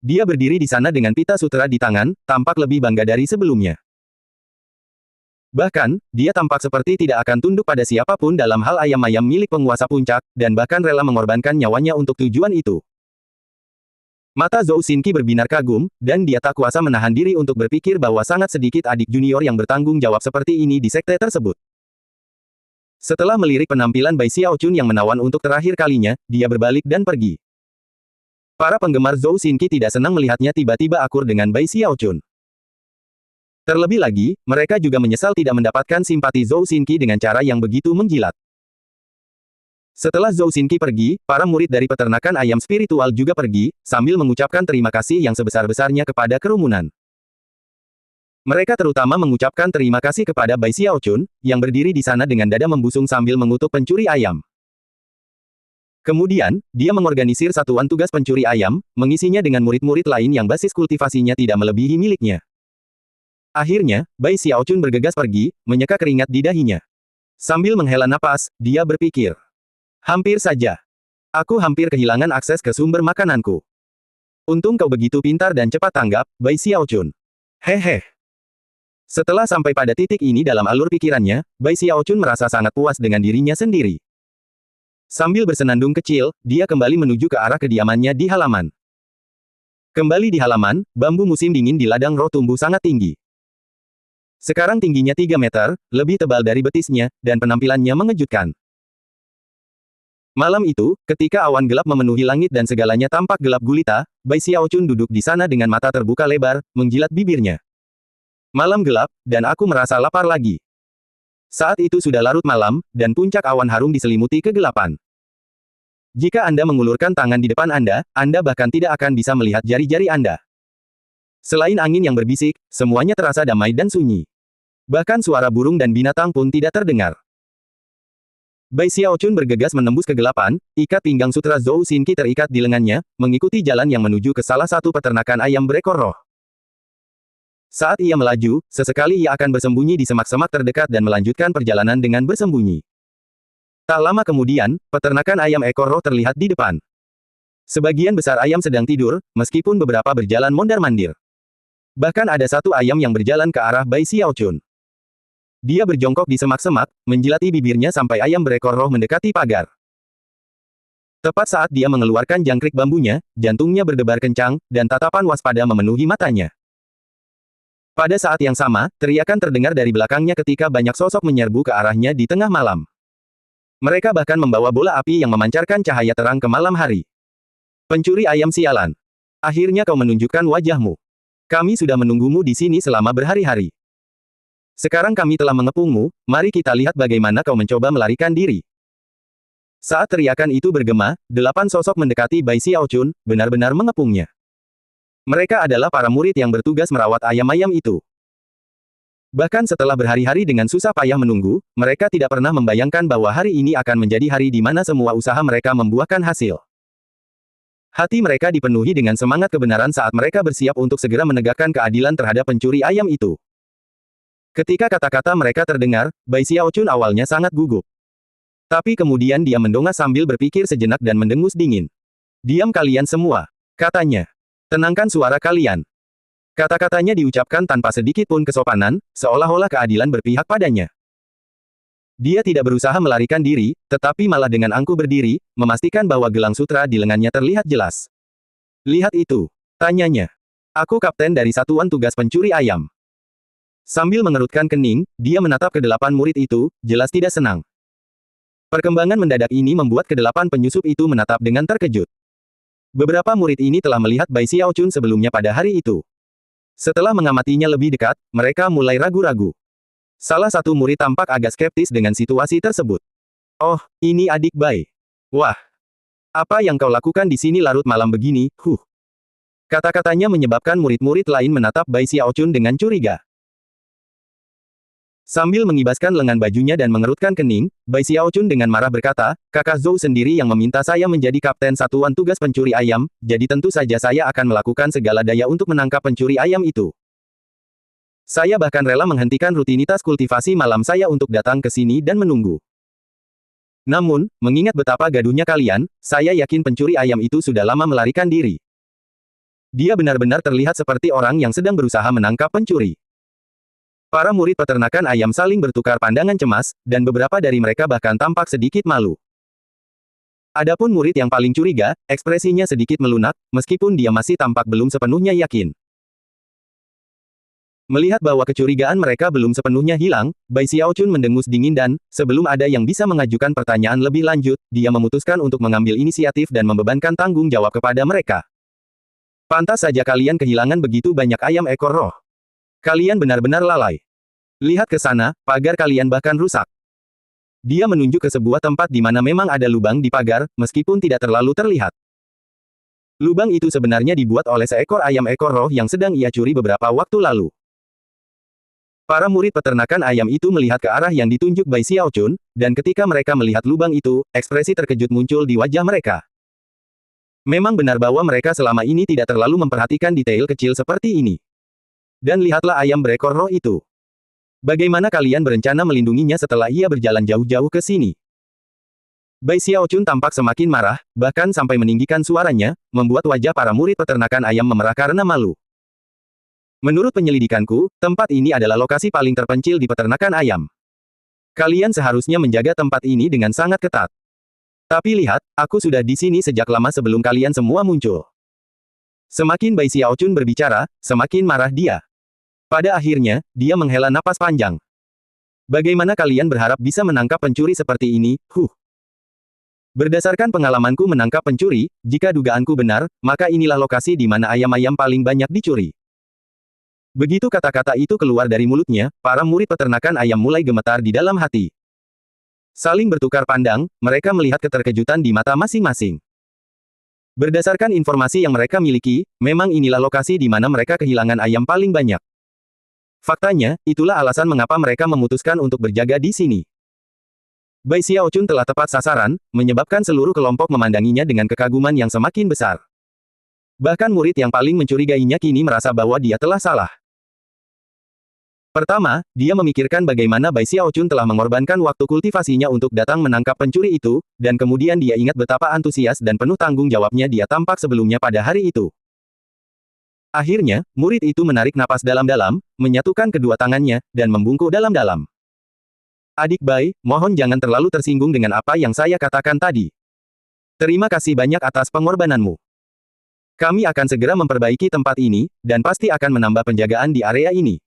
Dia berdiri di sana dengan pita sutra di tangan, tampak lebih bangga dari sebelumnya. Bahkan, dia tampak seperti tidak akan tunduk pada siapapun dalam hal ayam-ayam milik penguasa puncak, dan bahkan rela mengorbankan nyawanya untuk tujuan itu. Mata Zhou Xinqi berbinar kagum, dan dia tak kuasa menahan diri untuk berpikir bahwa sangat sedikit adik junior yang bertanggung jawab seperti ini di sekte tersebut. Setelah melirik penampilan Bai Xiaochun yang menawan untuk terakhir kalinya, dia berbalik dan pergi. Para penggemar Zhou Xinqi tidak senang melihatnya tiba-tiba akur dengan Bai Xiaochun. Terlebih lagi, mereka juga menyesal tidak mendapatkan simpati Zhou Xinqi dengan cara yang begitu menjilat. Setelah Zhou Xinqi pergi, para murid dari peternakan ayam spiritual juga pergi, sambil mengucapkan terima kasih yang sebesar-besarnya kepada kerumunan. Mereka terutama mengucapkan terima kasih kepada Bai Xiaochun, yang berdiri di sana dengan dada membusung sambil mengutuk pencuri ayam. Kemudian, dia mengorganisir satuan tugas pencuri ayam, mengisinya dengan murid-murid lain yang basis kultivasinya tidak melebihi miliknya. Akhirnya, Bai Xiaochun bergegas pergi, menyeka keringat di dahinya. Sambil menghela napas, dia berpikir. Hampir saja. Aku hampir kehilangan akses ke sumber makananku. Untung kau begitu pintar dan cepat tanggap, Bai Xiaochun. Hehe. Setelah sampai pada titik ini dalam alur pikirannya, Bai Xiaochun merasa sangat puas dengan dirinya sendiri. Sambil bersenandung kecil, dia kembali menuju ke arah kediamannya di halaman. Kembali di halaman, bambu musim dingin di ladang roh tumbuh sangat tinggi. Sekarang tingginya 3 meter, lebih tebal dari betisnya, dan penampilannya mengejutkan. Malam itu, ketika awan gelap memenuhi langit dan segalanya tampak gelap gulita, Bai Xiaochun duduk di sana dengan mata terbuka lebar, menjilat bibirnya. Malam gelap, dan aku merasa lapar lagi. Saat itu sudah larut malam, dan puncak awan harum diselimuti kegelapan. Jika Anda mengulurkan tangan di depan Anda bahkan tidak akan bisa melihat jari-jari Anda. Selain angin yang berbisik, semuanya terasa damai dan sunyi. Bahkan suara burung dan binatang pun tidak terdengar. Bai Xiaochun bergegas menembus kegelapan, ikat pinggang sutra Zhou Xinqi terikat di lengannya, mengikuti jalan yang menuju ke salah satu peternakan ayam berekor roh. Saat ia melaju, sesekali ia akan bersembunyi di semak-semak terdekat dan melanjutkan perjalanan dengan bersembunyi. Tak lama kemudian, peternakan ayam ekor roh terlihat di depan. Sebagian besar ayam sedang tidur, meskipun beberapa berjalan mondar-mandir. Bahkan ada satu ayam yang berjalan ke arah Bai Xiaochun. Dia berjongkok di semak-semak, menjilati bibirnya sampai ayam berekor roh mendekati pagar. Tepat saat dia mengeluarkan jangkrik bambunya, jantungnya berdebar kencang, dan tatapan waspada memenuhi matanya. Pada saat yang sama, teriakan terdengar dari belakangnya ketika banyak sosok menyerbu ke arahnya di tengah malam. Mereka bahkan membawa bola api yang memancarkan cahaya terang ke malam hari. Pencuri ayam sialan. Akhirnya kau menunjukkan wajahmu. Kami sudah menunggumu di sini selama berhari-hari. Sekarang kami telah mengepungmu, mari kita lihat bagaimana kau mencoba melarikan diri. Saat teriakan itu bergema, 8 sosok mendekati Bai Xiaochun, benar-benar mengepungnya. Mereka adalah para murid yang bertugas merawat ayam-ayam itu. Bahkan setelah berhari-hari dengan susah payah menunggu, mereka tidak pernah membayangkan bahwa hari ini akan menjadi hari di mana semua usaha mereka membuahkan hasil. Hati mereka dipenuhi dengan semangat kebenaran saat mereka bersiap untuk segera menegakkan keadilan terhadap pencuri ayam itu. Ketika kata-kata mereka terdengar, Bai Xiaochun awalnya sangat gugup. Tapi kemudian dia mendongak sambil berpikir sejenak dan mendengus dingin. Diam kalian semua, katanya. Tenangkan suara kalian. Kata-katanya diucapkan tanpa sedikit pun kesopanan, seolah-olah keadilan berpihak padanya. Dia tidak berusaha melarikan diri, tetapi malah dengan angkuh berdiri, memastikan bahwa gelang sutra di lengannya terlihat jelas. Lihat itu, tanyanya. Aku kapten dari satuan tugas pencuri ayam. Sambil mengerutkan kening, dia menatap ke-8 murid itu, jelas tidak senang. Perkembangan mendadak ini membuat ke-8 penyusup itu menatap dengan terkejut. Beberapa murid ini telah melihat Bai Xiaochun sebelumnya pada hari itu. Setelah mengamatinya lebih dekat, mereka mulai ragu-ragu. Salah satu murid tampak agak skeptis dengan situasi tersebut. Oh, ini adik Bai. Wah. Apa yang kau lakukan di sini larut malam begini, Kata-katanya menyebabkan murid-murid lain menatap Bai Xiaochun dengan curiga. Sambil mengibaskan lengan bajunya dan mengerutkan kening, Bai Xiaochun dengan marah berkata, kakak Zhou sendiri yang meminta saya menjadi kapten satuan tugas pencuri ayam, jadi tentu saja saya akan melakukan segala daya untuk menangkap pencuri ayam itu. Saya bahkan rela menghentikan rutinitas kultivasi malam saya untuk datang ke sini dan menunggu. Namun, mengingat betapa gaduhnya kalian, saya yakin pencuri ayam itu sudah lama melarikan diri. Dia benar-benar terlihat seperti orang yang sedang berusaha menangkap pencuri. Para murid peternakan ayam saling bertukar pandangan cemas, dan beberapa dari mereka bahkan tampak sedikit malu. Adapun murid yang paling curiga, ekspresinya sedikit melunak, meskipun dia masih tampak belum sepenuhnya yakin. Melihat bahwa kecurigaan mereka belum sepenuhnya hilang, Bai Xiaochun mendengus dingin dan, sebelum ada yang bisa mengajukan pertanyaan lebih lanjut, dia memutuskan untuk mengambil inisiatif dan membebankan tanggung jawab kepada mereka. Pantas saja kalian kehilangan begitu banyak ayam ekor roh. Kalian benar-benar lalai. Lihat ke sana, pagar kalian bahkan rusak. Dia menunjuk ke sebuah tempat di mana memang ada lubang di pagar, meskipun tidak terlalu terlihat. Lubang itu sebenarnya dibuat oleh seekor ayam ekor roh yang sedang ia curi beberapa waktu lalu. Para murid peternakan ayam itu melihat ke arah yang ditunjuk Bai Xiaochun, dan ketika mereka melihat lubang itu, ekspresi terkejut muncul di wajah mereka. Memang benar bahwa mereka selama ini tidak terlalu memperhatikan detail kecil seperti ini. Dan lihatlah ayam berekor roh itu. Bagaimana kalian berencana melindunginya setelah ia berjalan jauh-jauh ke sini? Bai Xiaochun tampak semakin marah, bahkan sampai meninggikan suaranya, membuat wajah para murid peternakan ayam memerah karena malu. Menurut penyelidikanku, tempat ini adalah lokasi paling terpencil di peternakan ayam. Kalian seharusnya menjaga tempat ini dengan sangat ketat. Tapi lihat, aku sudah di sini sejak lama sebelum kalian semua muncul. Semakin Bai Xiaochun berbicara, semakin marah dia. Pada akhirnya, dia menghela napas panjang. Bagaimana kalian berharap bisa menangkap pencuri seperti ini, Berdasarkan pengalamanku menangkap pencuri, jika dugaanku benar, maka inilah lokasi di mana ayam-ayam paling banyak dicuri. Begitu kata-kata itu keluar dari mulutnya, para murid peternakan ayam mulai gemetar di dalam hati. Saling bertukar pandang, mereka melihat keterkejutan di mata masing-masing. Berdasarkan informasi yang mereka miliki, memang inilah lokasi di mana mereka kehilangan ayam paling banyak. Faktanya, itulah alasan mengapa mereka memutuskan untuk berjaga di sini. Bai Xiaochun telah tepat sasaran, menyebabkan seluruh kelompok memandanginya dengan kekaguman yang semakin besar. Bahkan murid yang paling mencurigainya kini merasa bahwa dia telah salah. Pertama, dia memikirkan bagaimana Bai Xiaochun telah mengorbankan waktu kultivasinya untuk datang menangkap pencuri itu, dan kemudian dia ingat betapa antusias dan penuh tanggung jawabnya dia tampak sebelumnya pada hari itu. Akhirnya, murid itu menarik napas dalam-dalam, menyatukan kedua tangannya, dan membungkuk dalam-dalam. Adik Bai, mohon jangan terlalu tersinggung dengan apa yang saya katakan tadi. Terima kasih banyak atas pengorbananmu. Kami akan segera memperbaiki tempat ini, dan pasti akan menambah penjagaan di area ini.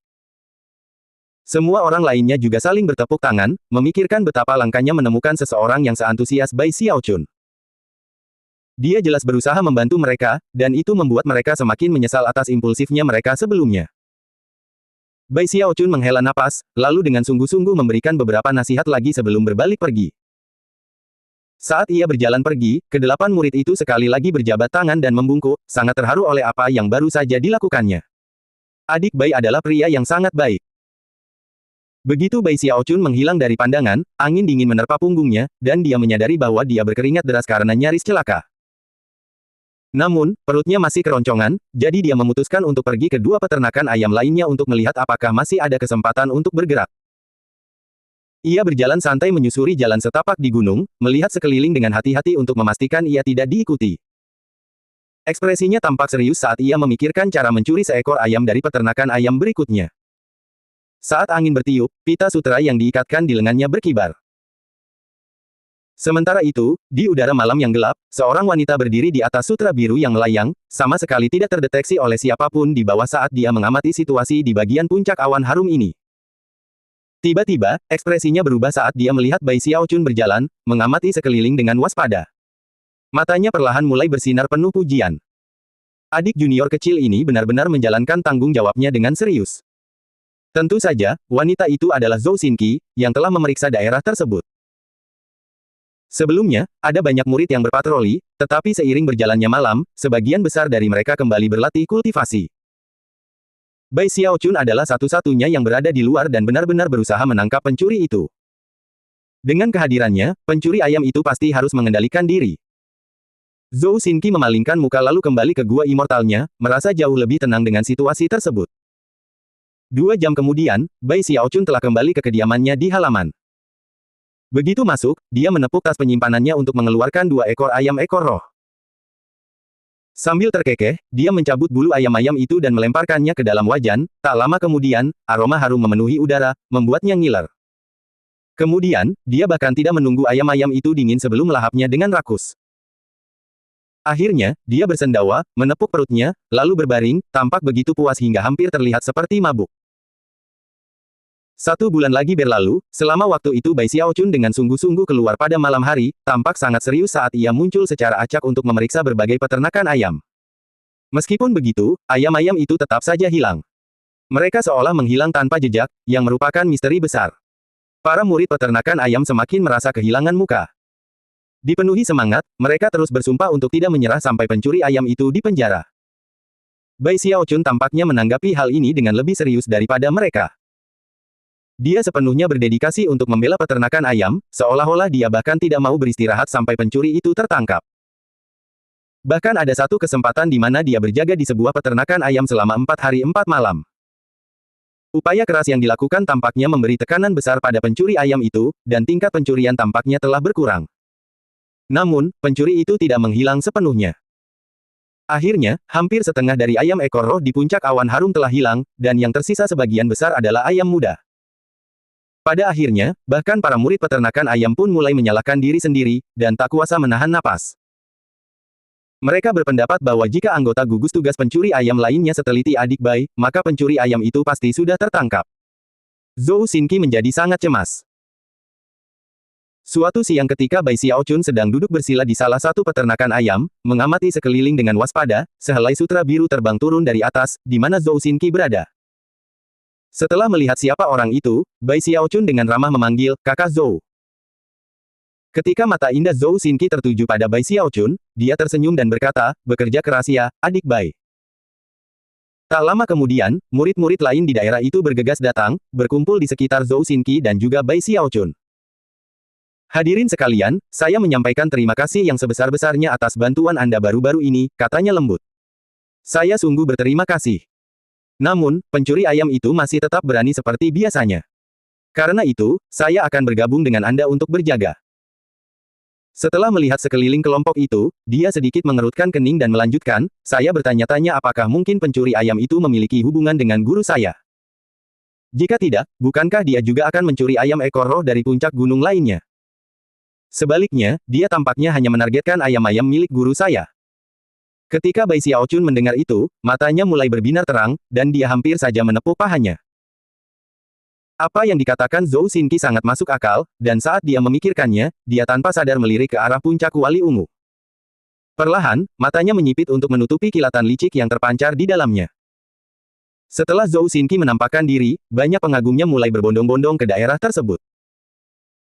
Semua orang lainnya juga saling bertepuk tangan, memikirkan betapa langkanya menemukan seseorang yang seantusias Bai Xiaochun. Dia jelas berusaha membantu mereka, dan itu membuat mereka semakin menyesal atas impulsifnya mereka sebelumnya. Bai Xiaochun menghela napas, lalu dengan sungguh-sungguh memberikan beberapa nasihat lagi sebelum berbalik pergi. Saat ia berjalan pergi, kedelapan murid itu sekali lagi berjabat tangan dan membungkuk, sangat terharu oleh apa yang baru saja dilakukannya. Adik Bai adalah pria yang sangat baik. Begitu Bai Xiaochun menghilang dari pandangan, angin dingin menerpa punggungnya, dan dia menyadari bahwa dia berkeringat deras karena nyaris celaka. Namun, perutnya masih keroncongan, jadi dia memutuskan untuk pergi ke dua peternakan ayam lainnya untuk melihat apakah masih ada kesempatan untuk bergerak. Ia berjalan santai menyusuri jalan setapak di gunung, melihat sekeliling dengan hati-hati untuk memastikan ia tidak diikuti. Ekspresinya tampak serius saat ia memikirkan cara mencuri seekor ayam dari peternakan ayam berikutnya. Saat angin bertiup, pita sutra yang diikatkan di lengannya berkibar. Sementara itu, di udara malam yang gelap, seorang wanita berdiri di atas sutra biru yang melayang, sama sekali tidak terdeteksi oleh siapapun di bawah saat dia mengamati situasi di bagian puncak awan harum ini. Tiba-tiba, ekspresinya berubah saat dia melihat Bai Xiaochun berjalan, mengamati sekeliling dengan waspada. Matanya perlahan mulai bersinar penuh pujian. Adik junior kecil ini benar-benar menjalankan tanggung jawabnya dengan serius. Tentu saja, wanita itu adalah Zhou Xinqi, yang telah memeriksa daerah tersebut. Sebelumnya, ada banyak murid yang berpatroli, tetapi seiring berjalannya malam, sebagian besar dari mereka kembali berlatih kultivasi. Bai Xiaochun adalah satu-satunya yang berada di luar dan benar-benar berusaha menangkap pencuri itu. Dengan kehadirannya, pencuri ayam itu pasti harus mengendalikan diri. Zhou Xinqi memalingkan muka lalu kembali ke gua immortalnya, merasa jauh lebih tenang dengan situasi tersebut. 2 jam kemudian, Bai Xiaochun telah kembali ke kediamannya di halaman. Begitu masuk, dia menepuk tas penyimpanannya untuk mengeluarkan 2 ekor ayam ekor roh. Sambil terkekeh, dia mencabut bulu ayam-ayam itu dan melemparkannya ke dalam wajan, tak lama kemudian, aroma harum memenuhi udara, membuatnya ngiler. Kemudian, dia bahkan tidak menunggu ayam-ayam itu dingin sebelum melahapnya dengan rakus. Akhirnya, dia bersendawa, menepuk perutnya, lalu berbaring, tampak begitu puas hingga hampir terlihat seperti mabuk. 1 bulan lagi berlalu, selama waktu itu Bai Xiaochun dengan sungguh-sungguh keluar pada malam hari, tampak sangat serius saat ia muncul secara acak untuk memeriksa berbagai peternakan ayam. Meskipun begitu, ayam-ayam itu tetap saja hilang. Mereka seolah menghilang tanpa jejak, yang merupakan misteri besar. Para murid peternakan ayam semakin merasa kehilangan muka. Dipenuhi semangat, mereka terus bersumpah untuk tidak menyerah sampai pencuri ayam itu dipenjara. Bai Xiaochun tampaknya menanggapi hal ini dengan lebih serius daripada mereka. Dia sepenuhnya berdedikasi untuk membela peternakan ayam, seolah-olah dia bahkan tidak mau beristirahat sampai pencuri itu tertangkap. Bahkan ada satu kesempatan di mana dia berjaga di sebuah peternakan ayam selama 4 hari 4 malam. Upaya keras yang dilakukan tampaknya memberi tekanan besar pada pencuri ayam itu, dan tingkat pencurian tampaknya telah berkurang. Namun, pencuri itu tidak menghilang sepenuhnya. Akhirnya, hampir setengah dari ayam ekor roh di puncak awan harum telah hilang, dan yang tersisa sebagian besar adalah ayam muda. Pada akhirnya, bahkan para murid peternakan ayam pun mulai menyalahkan diri sendiri, dan tak kuasa menahan napas. Mereka berpendapat bahwa jika anggota gugus tugas pencuri ayam lainnya seteliti adik Bai, maka pencuri ayam itu pasti sudah tertangkap. Zhou Xinqi menjadi sangat cemas. Suatu siang ketika Bai Xiaochun sedang duduk bersila di salah satu peternakan ayam, mengamati sekeliling dengan waspada, sehelai sutra biru terbang turun dari atas, di mana Zhou Xinqi berada. Setelah melihat siapa orang itu, Bai Xiaochun dengan ramah memanggil, "Kakak Zhou." Ketika mata indah Zhou Xinqi tertuju pada Bai Xiaochun, dia tersenyum dan berkata, "Bekerja keras ya, adik Bai." Tak lama kemudian, murid-murid lain di daerah itu bergegas datang, berkumpul di sekitar Zhou Xinqi dan juga Bai Xiaochun. "Hadirin sekalian, saya menyampaikan terima kasih yang sebesar-besarnya atas bantuan Anda baru-baru ini," katanya lembut. "Saya sungguh berterima kasih. Namun, pencuri ayam itu masih tetap berani seperti biasanya. Karena itu, saya akan bergabung dengan Anda untuk berjaga." Setelah melihat sekeliling kelompok itu, dia sedikit mengerutkan kening dan melanjutkan, "Saya bertanya-tanya apakah mungkin pencuri ayam itu memiliki hubungan dengan guru saya. Jika tidak, bukankah dia juga akan mencuri ayam ekor roh dari puncak gunung lainnya? Sebaliknya, dia tampaknya hanya menargetkan ayam-ayam milik guru saya." Ketika Bai Xiaochun mendengar itu, matanya mulai berbinar terang, dan dia hampir saja menepuk pahanya. Apa yang dikatakan Zhou Xinqi sangat masuk akal, dan saat dia memikirkannya, dia tanpa sadar melirik ke arah puncak kuali ungu. Perlahan, matanya menyipit untuk menutupi kilatan licik yang terpancar di dalamnya. Setelah Zhou Xinqi menampakkan diri, banyak pengagumnya mulai berbondong-bondong ke daerah tersebut.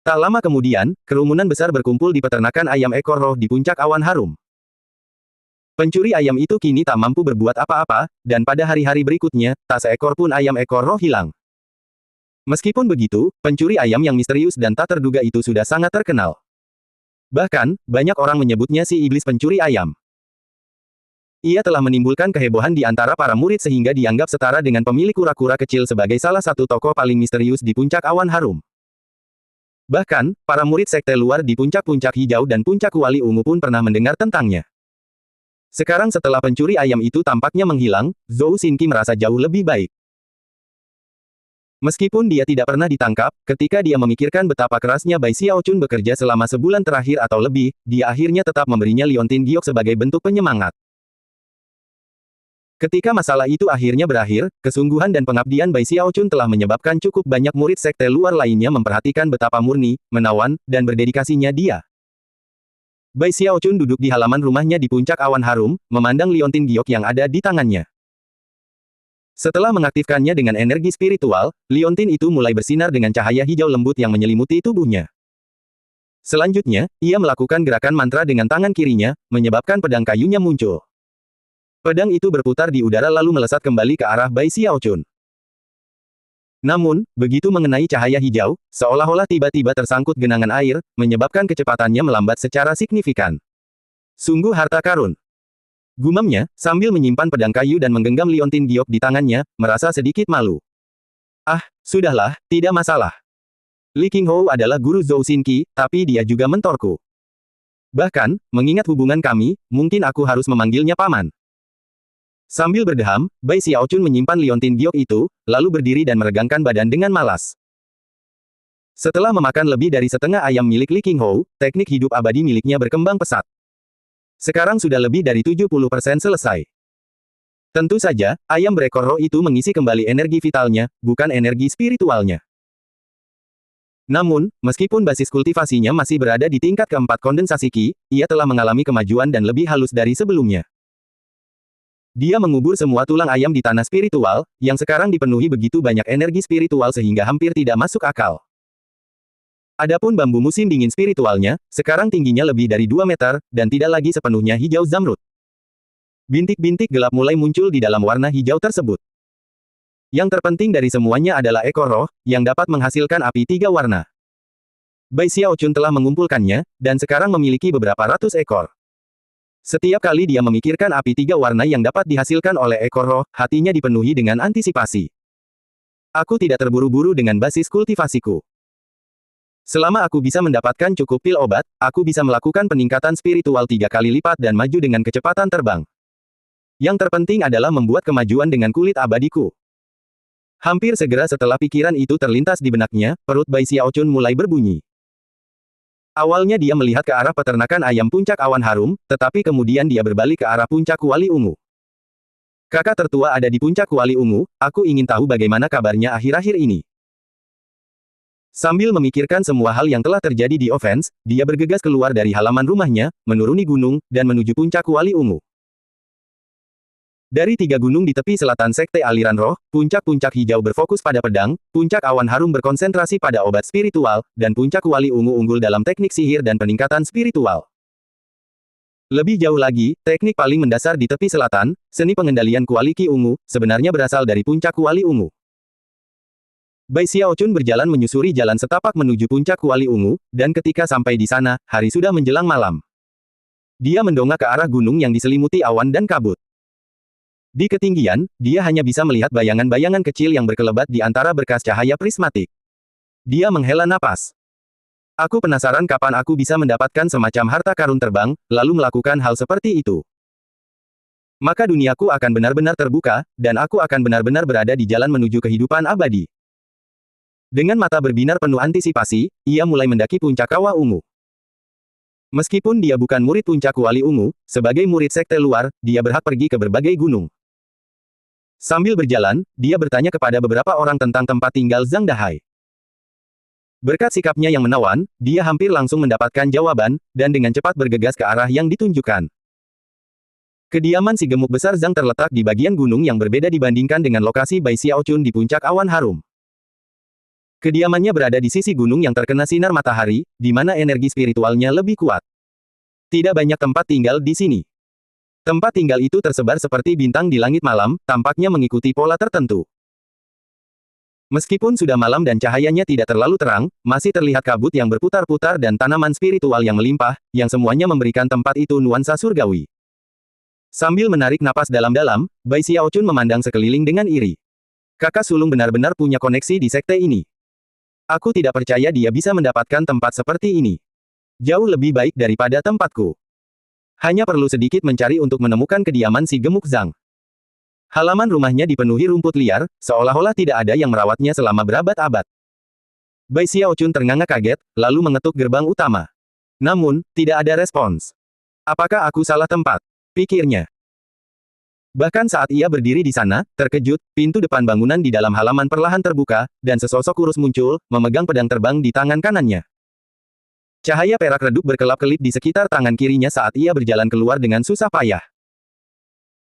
Tak lama kemudian, kerumunan besar berkumpul di peternakan ayam ekor roh di puncak awan harum. Pencuri ayam itu kini tak mampu berbuat apa-apa, dan pada hari-hari berikutnya, tak seekor pun ayam ekor roh hilang. Meskipun begitu, pencuri ayam yang misterius dan tak terduga itu sudah sangat terkenal. Bahkan, banyak orang menyebutnya si iblis pencuri ayam. Ia telah menimbulkan kehebohan di antara para murid sehingga dianggap setara dengan pemilik kura-kura kecil sebagai salah satu tokoh paling misterius di puncak awan harum. Bahkan, para murid sekte luar di puncak-puncak hijau dan puncak kuali ungu pun pernah mendengar tentangnya. Sekarang setelah pencuri ayam itu tampaknya menghilang, Zhou Xinqi merasa jauh lebih baik. Meskipun dia tidak pernah ditangkap, ketika dia memikirkan betapa kerasnya Bai Xiaochun bekerja selama sebulan terakhir atau lebih, dia akhirnya tetap memberinya liontin giok sebagai bentuk penyemangat. Ketika masalah itu akhirnya berakhir, kesungguhan dan pengabdian Bai Xiaochun telah menyebabkan cukup banyak murid sekte luar lainnya memperhatikan betapa murni, menawan, dan berdedikasinya dia. Bai Xiaochun duduk di halaman rumahnya di puncak awan harum, memandang liontin giok yang ada di tangannya. Setelah mengaktifkannya dengan energi spiritual, liontin itu mulai bersinar dengan cahaya hijau lembut yang menyelimuti tubuhnya. Selanjutnya, ia melakukan gerakan mantra dengan tangan kirinya, menyebabkan pedang kayunya muncul. Pedang itu berputar di udara lalu melesat kembali ke arah Bai Xiaochun. Namun, begitu mengenai cahaya hijau, seolah-olah tiba-tiba tersangkut genangan air, menyebabkan kecepatannya melambat secara signifikan. "Sungguh harta karun," gumamnya, sambil menyimpan pedang kayu dan menggenggam liontin giok di tangannya, merasa sedikit malu. "Ah, sudahlah, tidak masalah. Li Qinghou adalah guru Zhou Xinqi, tapi dia juga mentorku. Bahkan, mengingat hubungan kami, mungkin aku harus memanggilnya paman." Sambil berdeham, Bai Xiaochun menyimpan liontin giok itu, lalu berdiri dan meregangkan badan dengan malas. Setelah memakan lebih dari setengah ayam milik Li Qinghou, teknik hidup abadi miliknya berkembang pesat. Sekarang sudah lebih dari 70% selesai. Tentu saja, ayam berekor roh itu mengisi kembali energi vitalnya, bukan energi spiritualnya. Namun, meskipun basis kultivasinya masih berada di tingkat keempat kondensasi Qi, ia telah mengalami kemajuan dan lebih halus dari sebelumnya. Dia mengubur semua tulang ayam di tanah spiritual, yang sekarang dipenuhi begitu banyak energi spiritual sehingga hampir tidak masuk akal. Adapun bambu musim dingin spiritualnya, sekarang tingginya lebih dari 2 meter, dan tidak lagi sepenuhnya hijau zamrud. Bintik-bintik gelap mulai muncul di dalam warna hijau tersebut. Yang terpenting dari semuanya adalah ekor roh, yang dapat menghasilkan api 3 warna. Bai Xiaochun telah mengumpulkannya, dan sekarang memiliki beberapa ratus ekor. Setiap kali dia memikirkan api 3 warna yang dapat dihasilkan oleh ekor roh, hatinya dipenuhi dengan antisipasi. "Aku tidak terburu-buru dengan basis kultivasiku. Selama aku bisa mendapatkan cukup pil obat, aku bisa melakukan peningkatan spiritual 3 kali lipat dan maju dengan kecepatan terbang. Yang terpenting adalah membuat kemajuan dengan kulit abadiku." Hampir segera setelah pikiran itu terlintas di benaknya, perut Bai Xiaochun mulai berbunyi. Awalnya dia melihat ke arah peternakan ayam puncak awan harum, tetapi kemudian dia berbalik ke arah puncak kuali ungu. "Kakak tertua ada di puncak kuali ungu, aku ingin tahu bagaimana kabarnya akhir-akhir ini." Sambil memikirkan semua hal yang telah terjadi di offense, dia bergegas keluar dari halaman rumahnya, menuruni gunung, dan menuju puncak Kuali Ungu. Dari 3 gunung di tepi selatan Sekte Aliran Roh, puncak-puncak hijau berfokus pada pedang, puncak awan harum berkonsentrasi pada obat spiritual, dan puncak Kuali Ungu unggul dalam teknik sihir dan peningkatan spiritual. Lebih jauh lagi, teknik paling mendasar di tepi selatan, seni pengendalian Kuali Ki Ungu, sebenarnya berasal dari puncak Kuali Ungu. Bai Xiaochun berjalan menyusuri jalan setapak menuju puncak Kuali Ungu, dan ketika sampai di sana, hari sudah menjelang malam. Dia mendongak ke arah gunung yang diselimuti awan dan kabut. Di ketinggian, dia hanya bisa melihat bayangan-bayangan kecil yang berkelebat di antara berkas cahaya prismatik. Dia menghela napas. Aku penasaran kapan aku bisa mendapatkan semacam harta karun terbang, lalu melakukan hal seperti itu. Maka duniaku akan benar-benar terbuka, dan aku akan benar-benar berada di jalan menuju kehidupan abadi. Dengan mata berbinar penuh antisipasi, ia mulai mendaki puncak Kawah Ungu. Meskipun dia bukan murid puncak Kuali Ungu, sebagai murid sekte luar, dia berhak pergi ke berbagai gunung. Sambil berjalan, dia bertanya kepada beberapa orang tentang tempat tinggal Zhang Dahai. Berkat sikapnya yang menawan, dia hampir langsung mendapatkan jawaban, dan dengan cepat bergegas ke arah yang ditunjukkan. Kediaman si gemuk besar Zhang terletak di bagian gunung yang berbeda dibandingkan dengan lokasi Bai Xiaochun di puncak awan harum. Kediamannya berada di sisi gunung yang terkena sinar matahari, di mana energi spiritualnya lebih kuat. Tidak banyak tempat tinggal di sini. Tempat tinggal itu tersebar seperti bintang di langit malam, tampaknya mengikuti pola tertentu. Meskipun sudah malam dan cahayanya tidak terlalu terang, masih terlihat kabut yang berputar-putar dan tanaman spiritual yang melimpah, yang semuanya memberikan tempat itu nuansa surgawi. Sambil menarik napas dalam-dalam, Bai Xiaochun memandang sekeliling dengan iri. Kakak sulung benar-benar punya koneksi di sekte ini. Aku tidak percaya dia bisa mendapatkan tempat seperti ini. Jauh lebih baik daripada tempatku. Hanya perlu sedikit mencari untuk menemukan kediaman si gemuk Zhang. Halaman rumahnya dipenuhi rumput liar, seolah-olah tidak ada yang merawatnya selama berabad-abad. Bai Xiaochun ternganga kaget, lalu mengetuk gerbang utama. Namun, tidak ada respons. Apakah aku salah tempat? Pikirnya. Bahkan saat ia berdiri di sana, terkejut, pintu depan bangunan di dalam halaman perlahan terbuka, dan sesosok kurus muncul, memegang pedang terbang di tangan kanannya. Cahaya perak redup berkelap-kelip di sekitar tangan kirinya saat ia berjalan keluar dengan susah payah.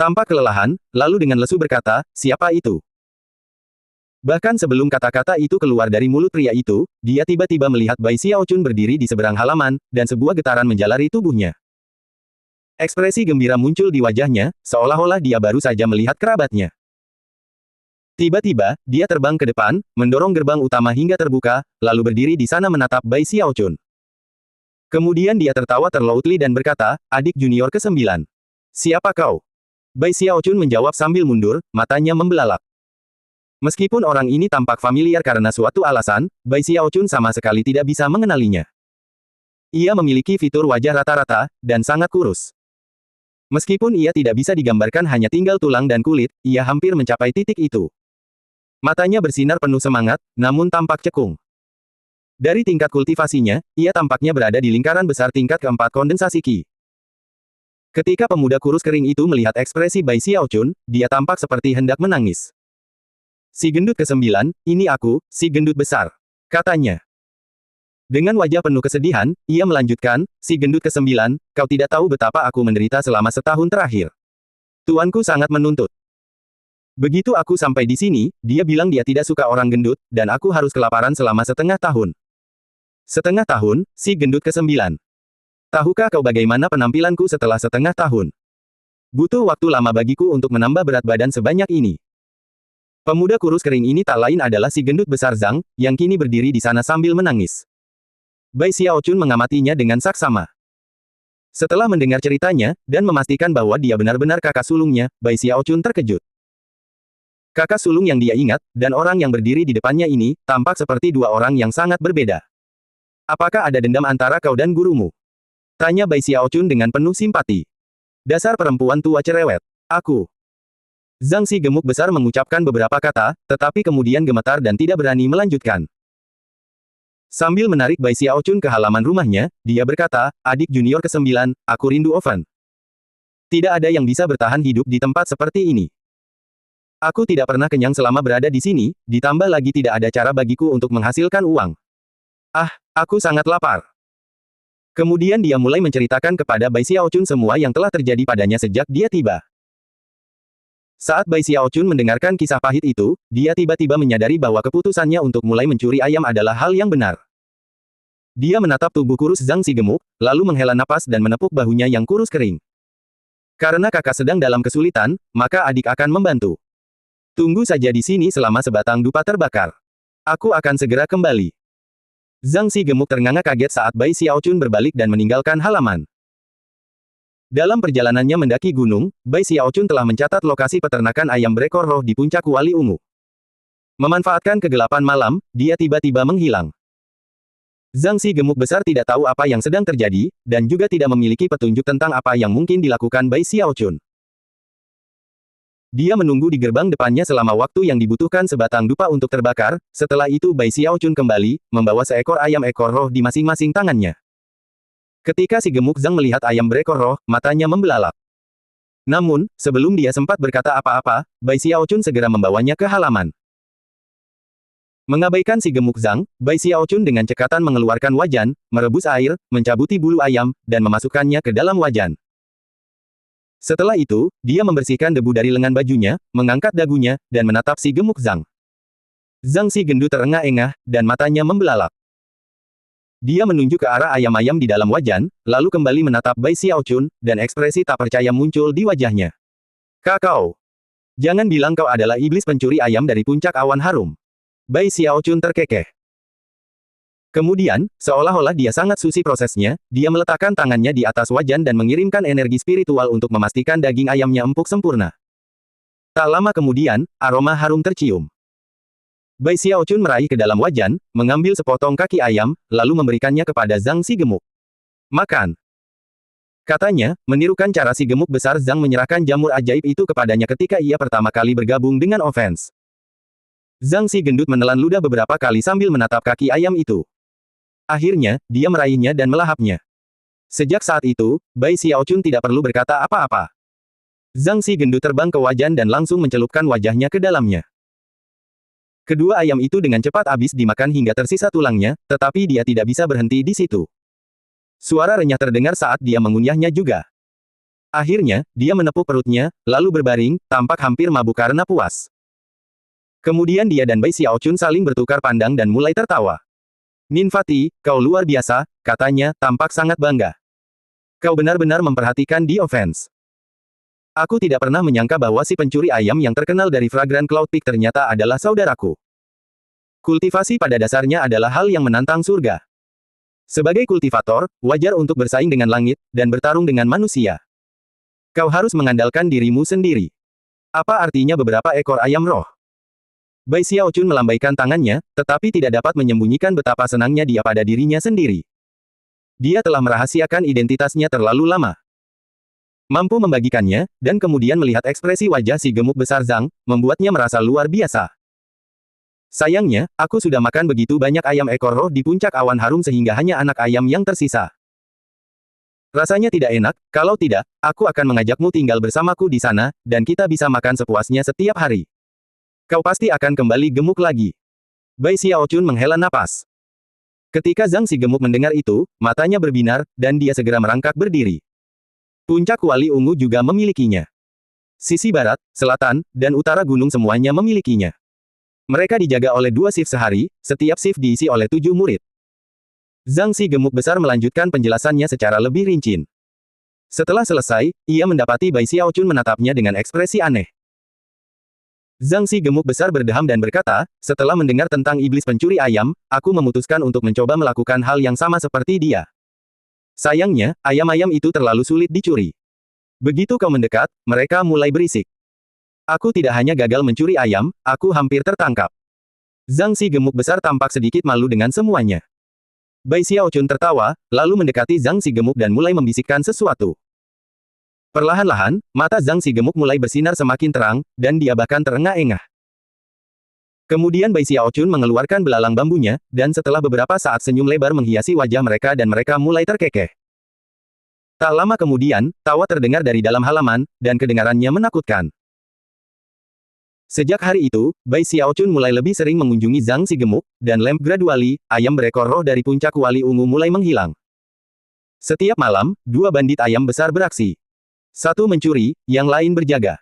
Tampak kelelahan, lalu dengan lesu berkata, "Siapa itu?" Bahkan sebelum kata-kata itu keluar dari mulut pria itu, dia tiba-tiba melihat Bai Xiaochun berdiri di seberang halaman, dan sebuah getaran menjalari tubuhnya. Ekspresi gembira muncul di wajahnya, seolah-olah dia baru saja melihat kerabatnya. Tiba-tiba, dia terbang ke depan, mendorong gerbang utama hingga terbuka, lalu berdiri di sana menatap Bai Xiaochun. Kemudian dia tertawa terloutli dan berkata, "Adik junior ke-9. Siapa kau?" Bai Xiaochun menjawab sambil mundur, matanya membelalak. Meskipun orang ini tampak familiar karena suatu alasan, Bai Xiaochun sama sekali tidak bisa mengenalinya. Ia memiliki fitur wajah rata-rata, dan sangat kurus. Meskipun ia tidak bisa digambarkan hanya tinggal tulang dan kulit, ia hampir mencapai titik itu. Matanya bersinar penuh semangat, namun tampak cekung. Dari tingkat kultivasinya, ia tampaknya berada di lingkaran besar tingkat keempat kondensasi Qi. Ketika pemuda kurus kering itu melihat ekspresi Bai Xiaochun, dia tampak seperti hendak menangis. "Si gendut ke-9, ini aku, si gendut besar," katanya. Dengan wajah penuh kesedihan, ia melanjutkan, "Si gendut ke-9, kau tidak tahu betapa aku menderita selama setahun terakhir. Tuanku sangat menuntut. Begitu aku sampai di sini, dia bilang dia tidak suka orang gendut, dan aku harus kelaparan selama setengah tahun." "Setengah tahun, si gendut ke-9. Tahukah kau bagaimana penampilanku setelah setengah tahun? Butuh waktu lama bagiku untuk menambah berat badan sebanyak ini." Pemuda kurus kering ini tak lain adalah si gendut besar Zhang, yang kini berdiri di sana sambil menangis. Bai Xiaochun mengamatinya dengan saksama. Setelah mendengar ceritanya, dan memastikan bahwa dia benar-benar kakak sulungnya, Bai Xiaochun terkejut. Kakak sulung yang dia ingat, dan orang yang berdiri di depannya ini, tampak seperti dua orang yang sangat berbeda. "Apakah ada dendam antara kau dan gurumu?" tanya Bai Xiaochun dengan penuh simpati. "Dasar perempuan tua cerewet. Aku." Zhang si gemuk besar mengucapkan beberapa kata, tetapi kemudian gemetar dan tidak berani melanjutkan. Sambil menarik Bai Xiaochun ke halaman rumahnya, dia berkata, "Adik junior ke-9, aku rindu oven. Tidak ada yang bisa bertahan hidup di tempat seperti ini. Aku tidak pernah kenyang selama berada di sini, ditambah lagi tidak ada cara bagiku untuk menghasilkan uang. Ah, aku sangat lapar. Kemudian dia mulai menceritakan kepada Bai Xiaochun semua yang telah terjadi padanya sejak dia tiba. Saat Bai Xiaochun mendengarkan kisah pahit itu, dia tiba-tiba menyadari bahwa keputusannya untuk mulai mencuri ayam adalah hal yang benar. Dia menatap tubuh kurus Zhang Si gemuk, lalu menghela napas dan menepuk bahunya yang kurus kering. Karena kakak sedang dalam kesulitan, maka adik akan membantu. Tunggu saja di sini selama sebatang dupa terbakar. Aku akan segera kembali. Zhang Si gemuk ternganga kaget saat Bai Xiaochun berbalik dan meninggalkan halaman. Dalam perjalanannya mendaki gunung, Bai Xiaochun telah mencatat lokasi peternakan ayam berekor roh di puncak Kuali Ungu. Memanfaatkan kegelapan malam, dia tiba-tiba menghilang. Zhang Si gemuk besar tidak tahu apa yang sedang terjadi, dan juga tidak memiliki petunjuk tentang apa yang mungkin dilakukan Bai Xiaochun. Dia menunggu di gerbang depannya selama waktu yang dibutuhkan sebatang dupa untuk terbakar, setelah itu Bai Xiaochun kembali, membawa seekor ayam ekor roh di masing-masing tangannya. Ketika si gemuk Zhang melihat ayam berekor roh, matanya membelalak. Namun, sebelum dia sempat berkata apa-apa, Bai Xiaochun segera membawanya ke halaman. Mengabaikan si gemuk Zhang, Bai Xiaochun dengan cekatan mengeluarkan wajan, merebus air, mencabuti bulu ayam, dan memasukkannya ke dalam wajan. Setelah itu, dia membersihkan debu dari lengan bajunya, mengangkat dagunya, dan menatap si gemuk Zhang. Zhang Si gendut terengah-engah, dan matanya membelalak. Dia menunjuk ke arah ayam-ayam di dalam wajan, lalu kembali menatap Bai Xiaochun, dan ekspresi tak percaya muncul di wajahnya. Kakao! Jangan bilang kau adalah iblis pencuri ayam dari puncak awan harum. Bai Xiaochun terkekeh. Kemudian, seolah-olah dia sangat suci prosesnya, dia meletakkan tangannya di atas wajan dan mengirimkan energi spiritual untuk memastikan daging ayamnya empuk sempurna. Tak lama kemudian, aroma harum tercium. Bai Xiaochun meraih ke dalam wajan, mengambil sepotong kaki ayam, lalu memberikannya kepada Zhang Si gemuk. Makan. Katanya, menirukan cara si gemuk besar Zhang menyerahkan jamur ajaib itu kepadanya ketika ia pertama kali bergabung dengan offense. Zhang Si gendut menelan ludah beberapa kali sambil menatap kaki ayam itu. Akhirnya, dia meraihnya dan melahapnya. Sejak saat itu, Bai Xiaochun tidak perlu berkata apa-apa. Zhang Si gendut terbang ke wajan dan langsung mencelupkan wajahnya ke dalamnya. Kedua ayam itu dengan cepat habis dimakan hingga tersisa tulangnya, tetapi dia tidak bisa berhenti di situ. Suara renyah terdengar saat dia mengunyahnya juga. Akhirnya, dia menepuk perutnya, lalu berbaring, tampak hampir mabuk karena puas. Kemudian dia dan Bai Xiaochun saling bertukar pandang dan mulai tertawa. Ninfati, kau luar biasa, katanya, tampak sangat bangga. Kau benar-benar memperhatikan di offense. Aku tidak pernah menyangka bahwa si pencuri ayam yang terkenal dari Fragrant Cloud Peak ternyata adalah saudaraku. Kultivasi pada dasarnya adalah hal yang menantang surga. Sebagai kultivator, wajar untuk bersaing dengan langit, dan bertarung dengan manusia. Kau harus mengandalkan dirimu sendiri. Apa artinya beberapa ekor ayam roh? Bai Xiaochun melambaikan tangannya, tetapi tidak dapat menyembunyikan betapa senangnya dia pada dirinya sendiri. Dia telah merahasiakan identitasnya terlalu lama. Mampu membagikannya, dan kemudian melihat ekspresi wajah si gemuk besar Zhang, membuatnya merasa luar biasa. Sayangnya, aku sudah makan begitu banyak ayam ekor roh di puncak awan harum sehingga hanya anak ayam yang tersisa. Rasanya tidak enak, kalau tidak, aku akan mengajakmu tinggal bersamaku di sana, dan kita bisa makan sepuasnya setiap hari. Kau pasti akan kembali gemuk lagi. Bai Xiaochun menghela napas. Ketika Zhang Si gemuk mendengar itu, matanya berbinar, dan dia segera merangkak berdiri. Puncak Kuali Ungu juga memilikinya. Sisi barat, selatan, dan utara gunung semuanya memilikinya. Mereka dijaga oleh 2 shift sehari, setiap shift diisi oleh 7 murid. Zhang Si gemuk besar melanjutkan penjelasannya secara lebih rinci. Setelah selesai, ia mendapati Bai Xiaochun menatapnya dengan ekspresi aneh. Zhang Si gemuk besar berdeham dan berkata, setelah mendengar tentang iblis pencuri ayam, aku memutuskan untuk mencoba melakukan hal yang sama seperti dia. Sayangnya, ayam-ayam itu terlalu sulit dicuri. Begitu kau mendekat, mereka mulai berisik. Aku tidak hanya gagal mencuri ayam, aku hampir tertangkap. Zhang Si gemuk besar tampak sedikit malu dengan semuanya. Bai Xiaochun tertawa, lalu mendekati Zhang Si gemuk dan mulai membisikkan sesuatu. Perlahan-lahan, mata Zhang Si gemuk mulai bersinar semakin terang, dan dia bahkan terengah-engah. Kemudian Bai Xiaochun mengeluarkan belalang bambunya, dan setelah beberapa saat senyum lebar menghiasi wajah mereka dan mereka mulai terkekeh. Tak lama kemudian, tawa terdengar dari dalam halaman, dan kedengarannya menakutkan. Sejak hari itu, Bai Xiaochun mulai lebih sering mengunjungi Zhang Si Gemuk, dan Lamp Gradually, ayam berekor roh dari puncak wali ungu mulai menghilang. Setiap malam, dua bandit ayam besar beraksi. Satu mencuri, yang lain berjaga.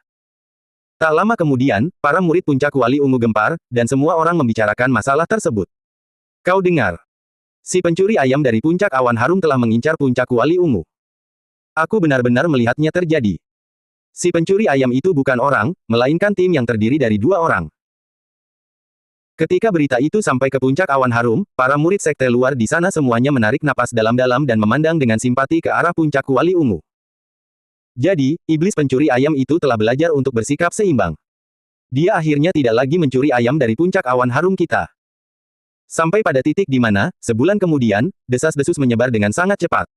Tak lama kemudian, para murid puncak wali ungu gempar, dan semua orang membicarakan masalah tersebut. Kau dengar? Si pencuri ayam dari puncak awan harum telah mengincar puncak wali ungu. Aku benar-benar melihatnya terjadi. Si pencuri ayam itu bukan orang, melainkan tim yang terdiri dari dua orang. Ketika berita itu sampai ke puncak awan harum, para murid sekte luar di sana semuanya menarik napas dalam-dalam dan memandang dengan simpati ke arah puncak wali ungu. Jadi, iblis pencuri ayam itu telah belajar untuk bersikap seimbang. Dia akhirnya tidak lagi mencuri ayam dari puncak awan harum kita. Sampai pada titik di mana, sebulan kemudian, desas-desus menyebar dengan sangat cepat.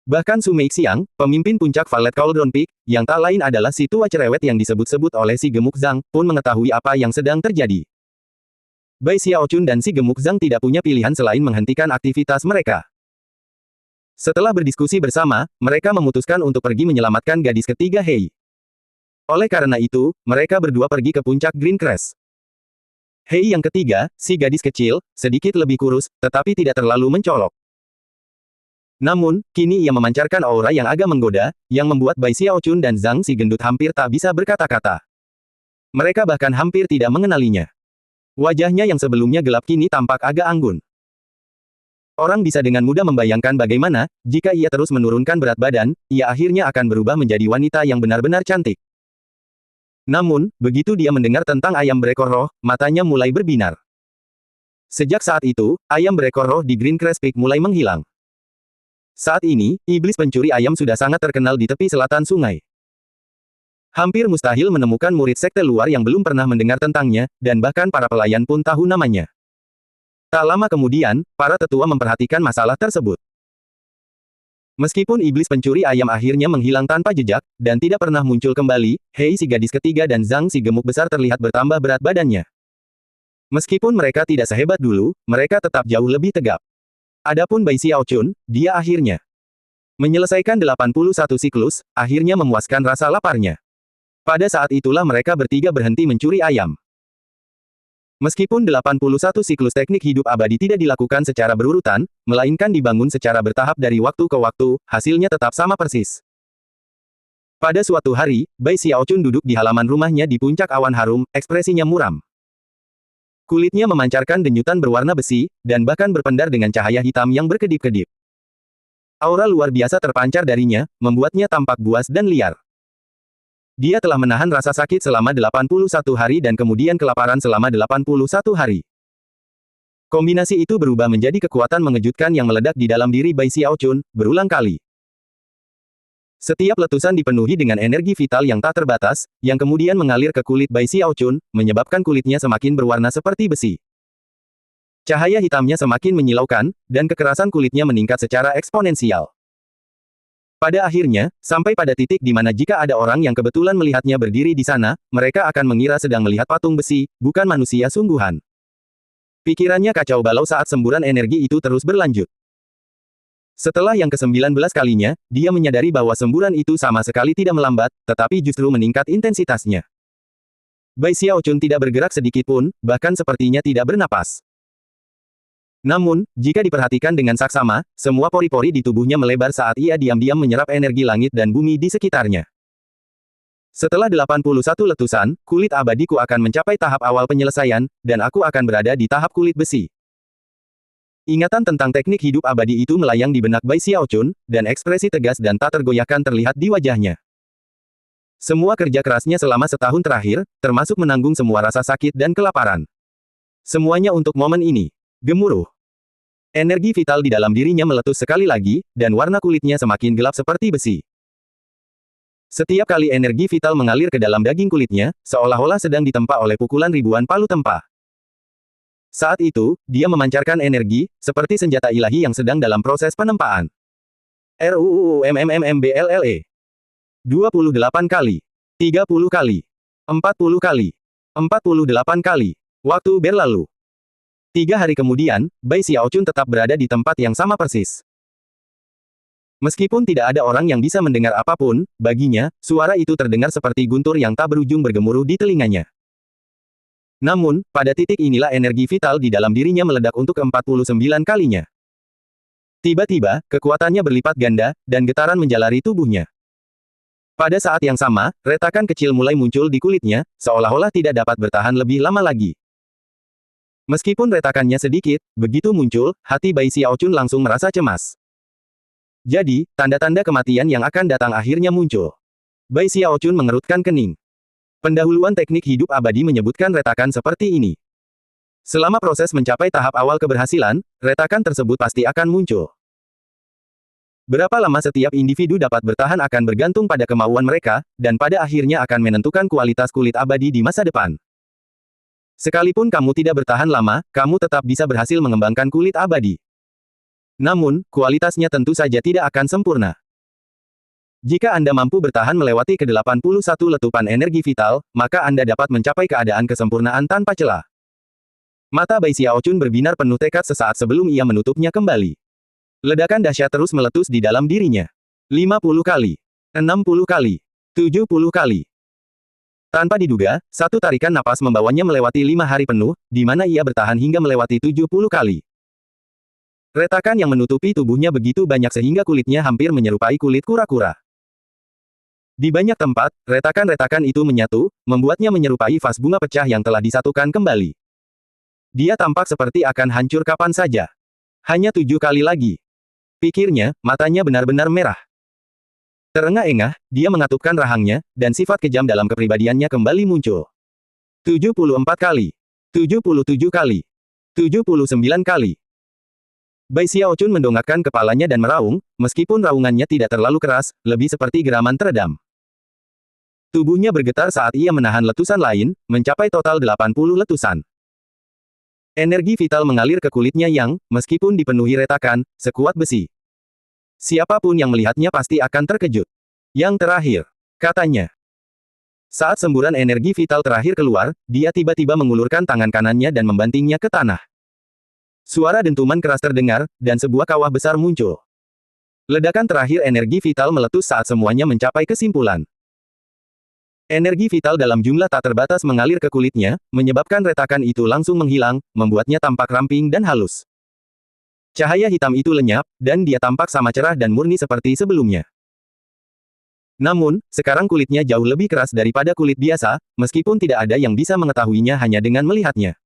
Bahkan Su Meixiang, pemimpin puncak Violet Cauldron Peak, yang tak lain adalah si tua cerewet yang disebut-sebut oleh si Gemuk Zhang, pun mengetahui apa yang sedang terjadi. Bai Xiaochun dan si Gemuk Zhang tidak punya pilihan selain menghentikan aktivitas mereka. Setelah berdiskusi bersama, mereka memutuskan untuk pergi menyelamatkan gadis ketiga Hei. Oleh karena itu, mereka berdua pergi ke puncak Green Crest. Hei yang ketiga, si gadis kecil, sedikit lebih kurus, tetapi tidak terlalu mencolok. Namun, kini ia memancarkan aura yang agak menggoda, yang membuat Bai Xiaochun dan Zhang Si gendut hampir tak bisa berkata-kata. Mereka bahkan hampir tidak mengenalinya. Wajahnya yang sebelumnya gelap kini tampak agak anggun. Orang bisa dengan mudah membayangkan bagaimana, jika ia terus menurunkan berat badan, ia akhirnya akan berubah menjadi wanita yang benar-benar cantik. Namun, begitu dia mendengar tentang ayam berekor roh, matanya mulai berbinar. Sejak saat itu, ayam berekor roh di Green Crest Peak mulai menghilang. Saat ini, iblis pencuri ayam sudah sangat terkenal di tepi selatan sungai. Hampir mustahil menemukan murid sekte luar yang belum pernah mendengar tentangnya, dan bahkan para pelayan pun tahu namanya. Tak lama kemudian, para tetua memperhatikan masalah tersebut. Meskipun iblis pencuri ayam akhirnya menghilang tanpa jejak, dan tidak pernah muncul kembali, Hei si gadis ketiga dan Zhang si gemuk besar terlihat bertambah berat badannya. Meskipun mereka tidak sehebat dulu, mereka tetap jauh lebih tegap. Adapun Bai Xiaochun, dia akhirnya menyelesaikan 81 siklus, akhirnya memuaskan rasa laparnya. Pada saat itulah mereka bertiga berhenti mencuri ayam. Meskipun 81 siklus teknik hidup abadi tidak dilakukan secara berurutan, melainkan dibangun secara bertahap dari waktu ke waktu, hasilnya tetap sama persis. Pada suatu hari, Bai Xiaochun duduk di halaman rumahnya di puncak awan harum, ekspresinya muram. Kulitnya memancarkan denyutan berwarna besi, dan bahkan berpendar dengan cahaya hitam yang berkedip-kedip. Aura luar biasa terpancar darinya, membuatnya tampak buas dan liar. Dia telah menahan rasa sakit selama 81 hari dan kemudian kelaparan selama 81 hari. Kombinasi itu berubah menjadi kekuatan mengejutkan yang meledak di dalam diri Bai Xiaochun, berulang kali. Setiap letusan dipenuhi dengan energi vital yang tak terbatas, yang kemudian mengalir ke kulit Bai Xiaochun, menyebabkan kulitnya semakin berwarna seperti besi. Cahaya hitamnya semakin menyilaukan, dan kekerasan kulitnya meningkat secara eksponensial. Pada akhirnya, sampai pada titik di mana jika ada orang yang kebetulan melihatnya berdiri di sana, mereka akan mengira sedang melihat patung besi, bukan manusia sungguhan. Pikirannya kacau balau saat semburan energi itu terus berlanjut. Setelah yang ke-19 kalinya, dia menyadari bahwa semburan itu sama sekali tidak melambat, tetapi justru meningkat intensitasnya. Bai Xiaochun tidak bergerak sedikit pun, bahkan sepertinya tidak bernapas. Namun, jika diperhatikan dengan saksama, semua pori-pori di tubuhnya melebar saat ia diam-diam menyerap energi langit dan bumi di sekitarnya. Setelah 81 letusan, kulit abadiku akan mencapai tahap awal penyelesaian, dan aku akan berada di tahap kulit besi. Ingatan tentang teknik hidup abadi itu melayang di benak Bai Xiaochun, dan ekspresi tegas dan tak tergoyahkan terlihat di wajahnya. Semua kerja kerasnya selama setahun terakhir, termasuk menanggung semua rasa sakit dan kelaparan. Semuanya untuk momen ini. Gemuruh. Energi vital di dalam dirinya meletus sekali lagi, dan warna kulitnya semakin gelap seperti besi. Setiap kali energi vital mengalir ke dalam daging kulitnya, seolah-olah sedang ditempa oleh pukulan ribuan palu tempa. Saat itu, dia memancarkan energi, seperti senjata ilahi yang sedang dalam proses penempaan. RUUUMMMBLLE 28 kali, 30 kali, 40 kali, 48 kali. Waktu berlalu. 3 hari kemudian, Bai Xiaochun tetap berada di tempat yang sama persis. Meskipun tidak ada orang yang bisa mendengar apapun, baginya, suara itu terdengar seperti guntur yang tak berujung bergemuruh di telinganya. Namun, pada titik inilah energi vital di dalam dirinya meledak untuk ke-49 kalinya. Tiba-tiba, kekuatannya berlipat ganda, dan getaran menjalari tubuhnya. Pada saat yang sama, retakan kecil mulai muncul di kulitnya, seolah-olah tidak dapat bertahan lebih lama lagi. Meskipun retakannya sedikit, begitu muncul, hati Bai Xiaochun langsung merasa cemas. Jadi, tanda-tanda kematian yang akan datang akhirnya muncul. Bai Xiaochun mengerutkan kening. Pendahuluan teknik hidup abadi menyebutkan retakan seperti ini. Selama proses mencapai tahap awal keberhasilan, retakan tersebut pasti akan muncul. Berapa lama setiap individu dapat bertahan akan bergantung pada kemauan mereka, dan pada akhirnya akan menentukan kualitas kulit abadi di masa depan. Sekalipun kamu tidak bertahan lama, kamu tetap bisa berhasil mengembangkan kulit abadi. Namun, kualitasnya tentu saja tidak akan sempurna. Jika Anda mampu bertahan melewati ke-81 letupan energi vital, maka Anda dapat mencapai keadaan kesempurnaan tanpa celah. Mata Bai Xiaochun berbinar penuh tekad sesaat sebelum ia menutupnya kembali. Ledakan dahsyat terus meletus di dalam dirinya. 50 kali. 60 kali. 70 kali. Tanpa diduga, satu tarikan napas membawanya melewati 5 hari penuh, di mana ia bertahan hingga melewati 70 kali. Retakan yang menutupi tubuhnya begitu banyak sehingga kulitnya hampir menyerupai kulit kura-kura. Di banyak tempat, retakan-retakan itu menyatu, membuatnya menyerupai vas bunga pecah yang telah disatukan kembali. Dia tampak seperti akan hancur kapan saja. Hanya 7 kali lagi. Pikirnya, matanya benar-benar merah. Terengah-engah, dia mengatupkan rahangnya, dan sifat kejam dalam kepribadiannya kembali muncul. 74 kali. 77 kali. 79 kali. Bai Xiaochun mendongakkan kepalanya dan meraung, meskipun raungannya tidak terlalu keras, lebih seperti geraman teredam. Tubuhnya bergetar saat ia menahan letusan lain, mencapai total 80 letusan. Energi vital mengalir ke kulitnya yang, meskipun dipenuhi retakan, sekuat besi. Siapapun yang melihatnya pasti akan terkejut. Yang terakhir, katanya. Saat semburan energi vital terakhir keluar, dia tiba-tiba mengulurkan tangan kanannya dan membantingnya ke tanah. Suara dentuman keras terdengar, dan sebuah kawah besar muncul. Ledakan terakhir energi vital meletus saat semuanya mencapai kesimpulan. Energi vital dalam jumlah tak terbatas mengalir ke kulitnya, menyebabkan retakan itu langsung menghilang, membuatnya tampak ramping dan halus. Cahaya hitam itu lenyap, dan dia tampak sama cerah dan murni seperti sebelumnya. Namun, sekarang kulitnya jauh lebih keras daripada kulit biasa, meskipun tidak ada yang bisa mengetahuinya hanya dengan melihatnya.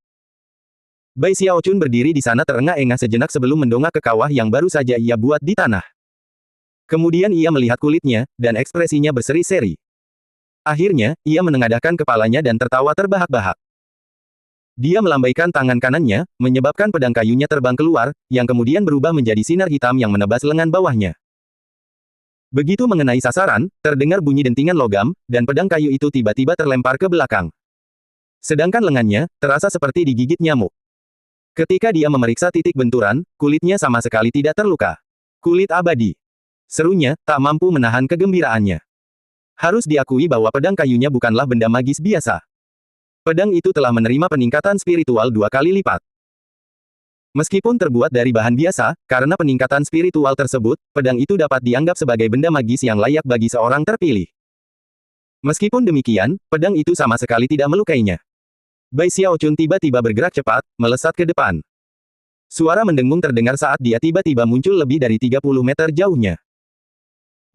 Bai Xiaochun berdiri di sana terengah-engah sejenak sebelum mendongak ke kawah yang baru saja ia buat di tanah. Kemudian ia melihat kulitnya, dan ekspresinya berseri-seri. Akhirnya, ia menengadahkan kepalanya dan tertawa terbahak-bahak. Dia melambaikan tangan kanannya, menyebabkan pedang kayunya terbang keluar, yang kemudian berubah menjadi sinar hitam yang menebas lengan bawahnya. Begitu mengenai sasaran, terdengar bunyi dentingan logam, dan pedang kayu itu tiba-tiba terlempar ke belakang. Sedangkan lengannya, terasa seperti digigit nyamuk. Ketika dia memeriksa titik benturan, kulitnya sama sekali tidak terluka. Kulit abadi. Serunya, tak mampu menahan kegembiraannya. Harus diakui bahwa pedang kayunya bukanlah benda magis biasa. Pedang itu telah menerima peningkatan spiritual 2 kali lipat. Meskipun terbuat dari bahan biasa, karena peningkatan spiritual tersebut, pedang itu dapat dianggap sebagai benda magis yang layak bagi seorang terpilih. Meskipun demikian, pedang itu sama sekali tidak melukainya. Bai Xiaochun tiba-tiba bergerak cepat, melesat ke depan. Suara mendengung terdengar saat dia tiba-tiba muncul lebih dari 30 meter jauhnya.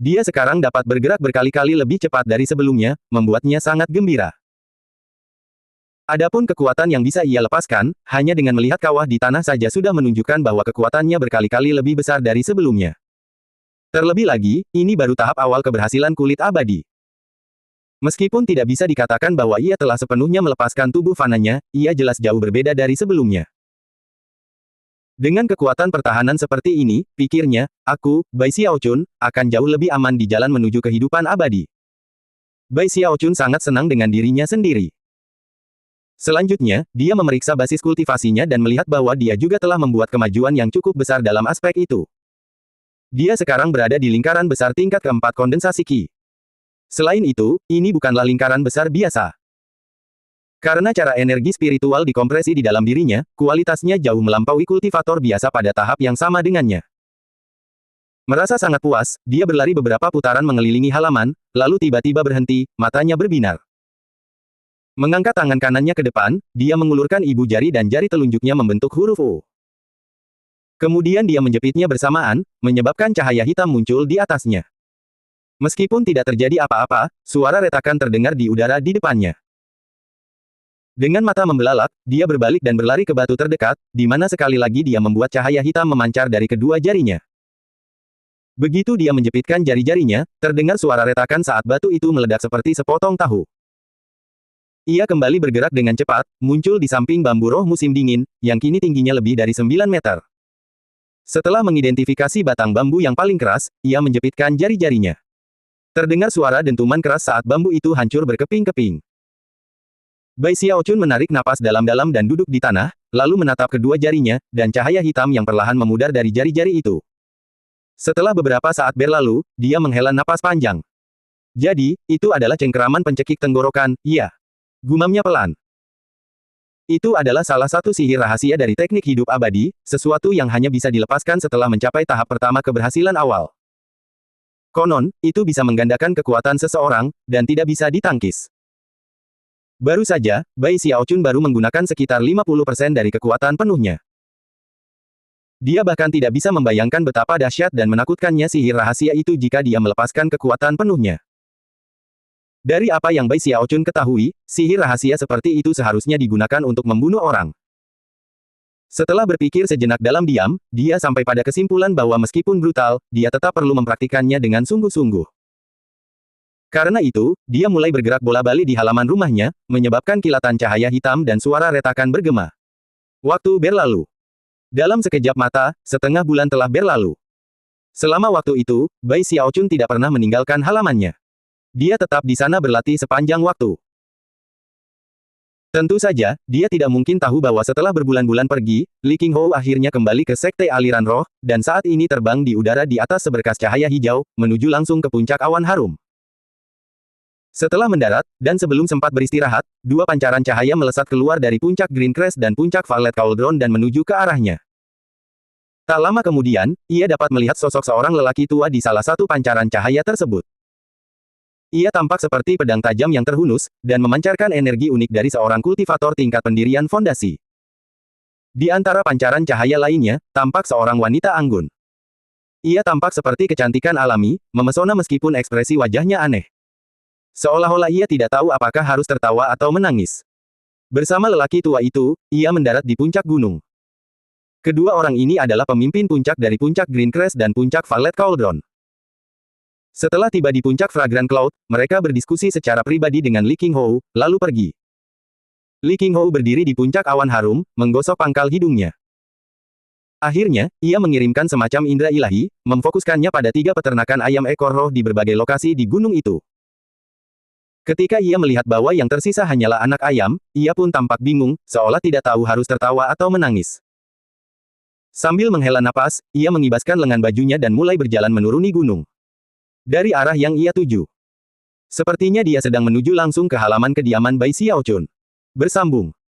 Dia sekarang dapat bergerak berkali-kali lebih cepat dari sebelumnya, membuatnya sangat gembira. Adapun kekuatan yang bisa ia lepaskan, hanya dengan melihat kawah di tanah saja sudah menunjukkan bahwa kekuatannya berkali-kali lebih besar dari sebelumnya. Terlebih lagi, ini baru tahap awal keberhasilan kulit abadi. Meskipun tidak bisa dikatakan bahwa ia telah sepenuhnya melepaskan tubuh fananya, ia jelas jauh berbeda dari sebelumnya. Dengan kekuatan pertahanan seperti ini, pikirnya, aku, Bai Xiaochun, akan jauh lebih aman di jalan menuju kehidupan abadi. Bai Xiaochun sangat senang dengan dirinya sendiri. Selanjutnya, dia memeriksa basis kultivasinya dan melihat bahwa dia juga telah membuat kemajuan yang cukup besar dalam aspek itu. Dia sekarang berada di lingkaran besar tingkat keempat kondensasi Qi. Selain itu, ini bukanlah lingkaran besar biasa. Karena cara energi spiritual dikompresi di dalam dirinya, kualitasnya jauh melampaui kultivator biasa pada tahap yang sama dengannya. Merasa sangat puas, dia berlari beberapa putaran mengelilingi halaman, lalu tiba-tiba berhenti, matanya berbinar. Mengangkat tangan kanannya ke depan, dia mengulurkan ibu jari dan jari telunjuknya membentuk huruf O. Kemudian dia menjepitnya bersamaan, menyebabkan cahaya hitam muncul di atasnya. Meskipun tidak terjadi apa-apa, suara retakan terdengar di udara di depannya. Dengan mata membelalak, dia berbalik dan berlari ke batu terdekat, di mana sekali lagi dia membuat cahaya hitam memancar dari kedua jarinya. Begitu dia menjepitkan jari-jarinya, terdengar suara retakan saat batu itu meledak seperti sepotong tahu. Ia kembali bergerak dengan cepat, muncul di samping bambu roh musim dingin, yang kini tingginya lebih dari 9 meter. Setelah mengidentifikasi batang bambu yang paling keras, ia menjepitkan jari-jarinya. Terdengar suara dentuman keras saat bambu itu hancur berkeping-keping. Bai Xiaochun menarik napas dalam-dalam dan duduk di tanah, lalu menatap kedua jarinya, dan cahaya hitam yang perlahan memudar dari jari-jari itu. Setelah beberapa saat berlalu, dia menghela napas panjang. Jadi, itu adalah cengkeraman pencekik tenggorokan, iya. Gumamnya pelan. Itu adalah salah satu sihir rahasia dari teknik hidup abadi, sesuatu yang hanya bisa dilepaskan setelah mencapai tahap pertama keberhasilan awal. Konon, itu bisa menggandakan kekuatan seseorang, dan tidak bisa ditangkis. Baru saja, Bai Xiaochun baru menggunakan sekitar 50% dari kekuatan penuhnya. Dia bahkan tidak bisa membayangkan betapa dahsyat dan menakutkannya sihir rahasia itu jika dia melepaskan kekuatan penuhnya. Dari apa yang Bai Xiaochun ketahui, sihir rahasia seperti itu seharusnya digunakan untuk membunuh orang. Setelah berpikir sejenak dalam diam, dia sampai pada kesimpulan bahwa meskipun brutal, dia tetap perlu mempraktikannya dengan sungguh-sungguh. Karena itu, dia mulai bergerak bola-balik di halaman rumahnya, menyebabkan kilatan cahaya hitam dan suara retakan bergema. Waktu berlalu. Dalam sekejap mata, setengah bulan telah berlalu. Selama waktu itu, Bai Xiaochun tidak pernah meninggalkan halamannya. Dia tetap di sana berlatih sepanjang waktu. Tentu saja, dia tidak mungkin tahu bahwa setelah berbulan-bulan pergi, Li Qinghou akhirnya kembali ke Sekte Aliran Roh, dan saat ini terbang di udara di atas seberkas cahaya hijau, menuju langsung ke puncak awan harum. Setelah mendarat, dan sebelum sempat beristirahat, dua pancaran cahaya melesat keluar dari puncak Green Crest dan puncak Violet Cauldron dan menuju ke arahnya. Tak lama kemudian, ia dapat melihat sosok seorang lelaki tua di salah satu pancaran cahaya tersebut. Ia tampak seperti pedang tajam yang terhunus, dan memancarkan energi unik dari seorang kultivator tingkat pendirian fondasi. Di antara pancaran cahaya lainnya, tampak seorang wanita anggun. Ia tampak seperti kecantikan alami, memesona meskipun ekspresi wajahnya aneh. Seolah-olah ia tidak tahu apakah harus tertawa atau menangis. Bersama lelaki tua itu, ia mendarat di puncak gunung. Kedua orang ini adalah pemimpin puncak dari puncak Green Crest dan puncak Violet Cauldron. Setelah tiba di puncak Fragrant Cloud, mereka berdiskusi secara pribadi dengan Li Qinghou, lalu pergi. Li Qinghou berdiri di puncak awan harum, menggosok pangkal hidungnya. Akhirnya, ia mengirimkan semacam indera ilahi, memfokuskannya pada 3 peternakan ayam ekor roh di berbagai lokasi di gunung itu. Ketika ia melihat bahwa yang tersisa hanyalah anak ayam, ia pun tampak bingung, seolah tidak tahu harus tertawa atau menangis. Sambil menghela napas, ia mengibaskan lengan bajunya dan mulai berjalan menuruni gunung. Dari arah yang ia tuju. Sepertinya dia sedang menuju langsung ke halaman kediaman Bai Xiaochun. Bersambung.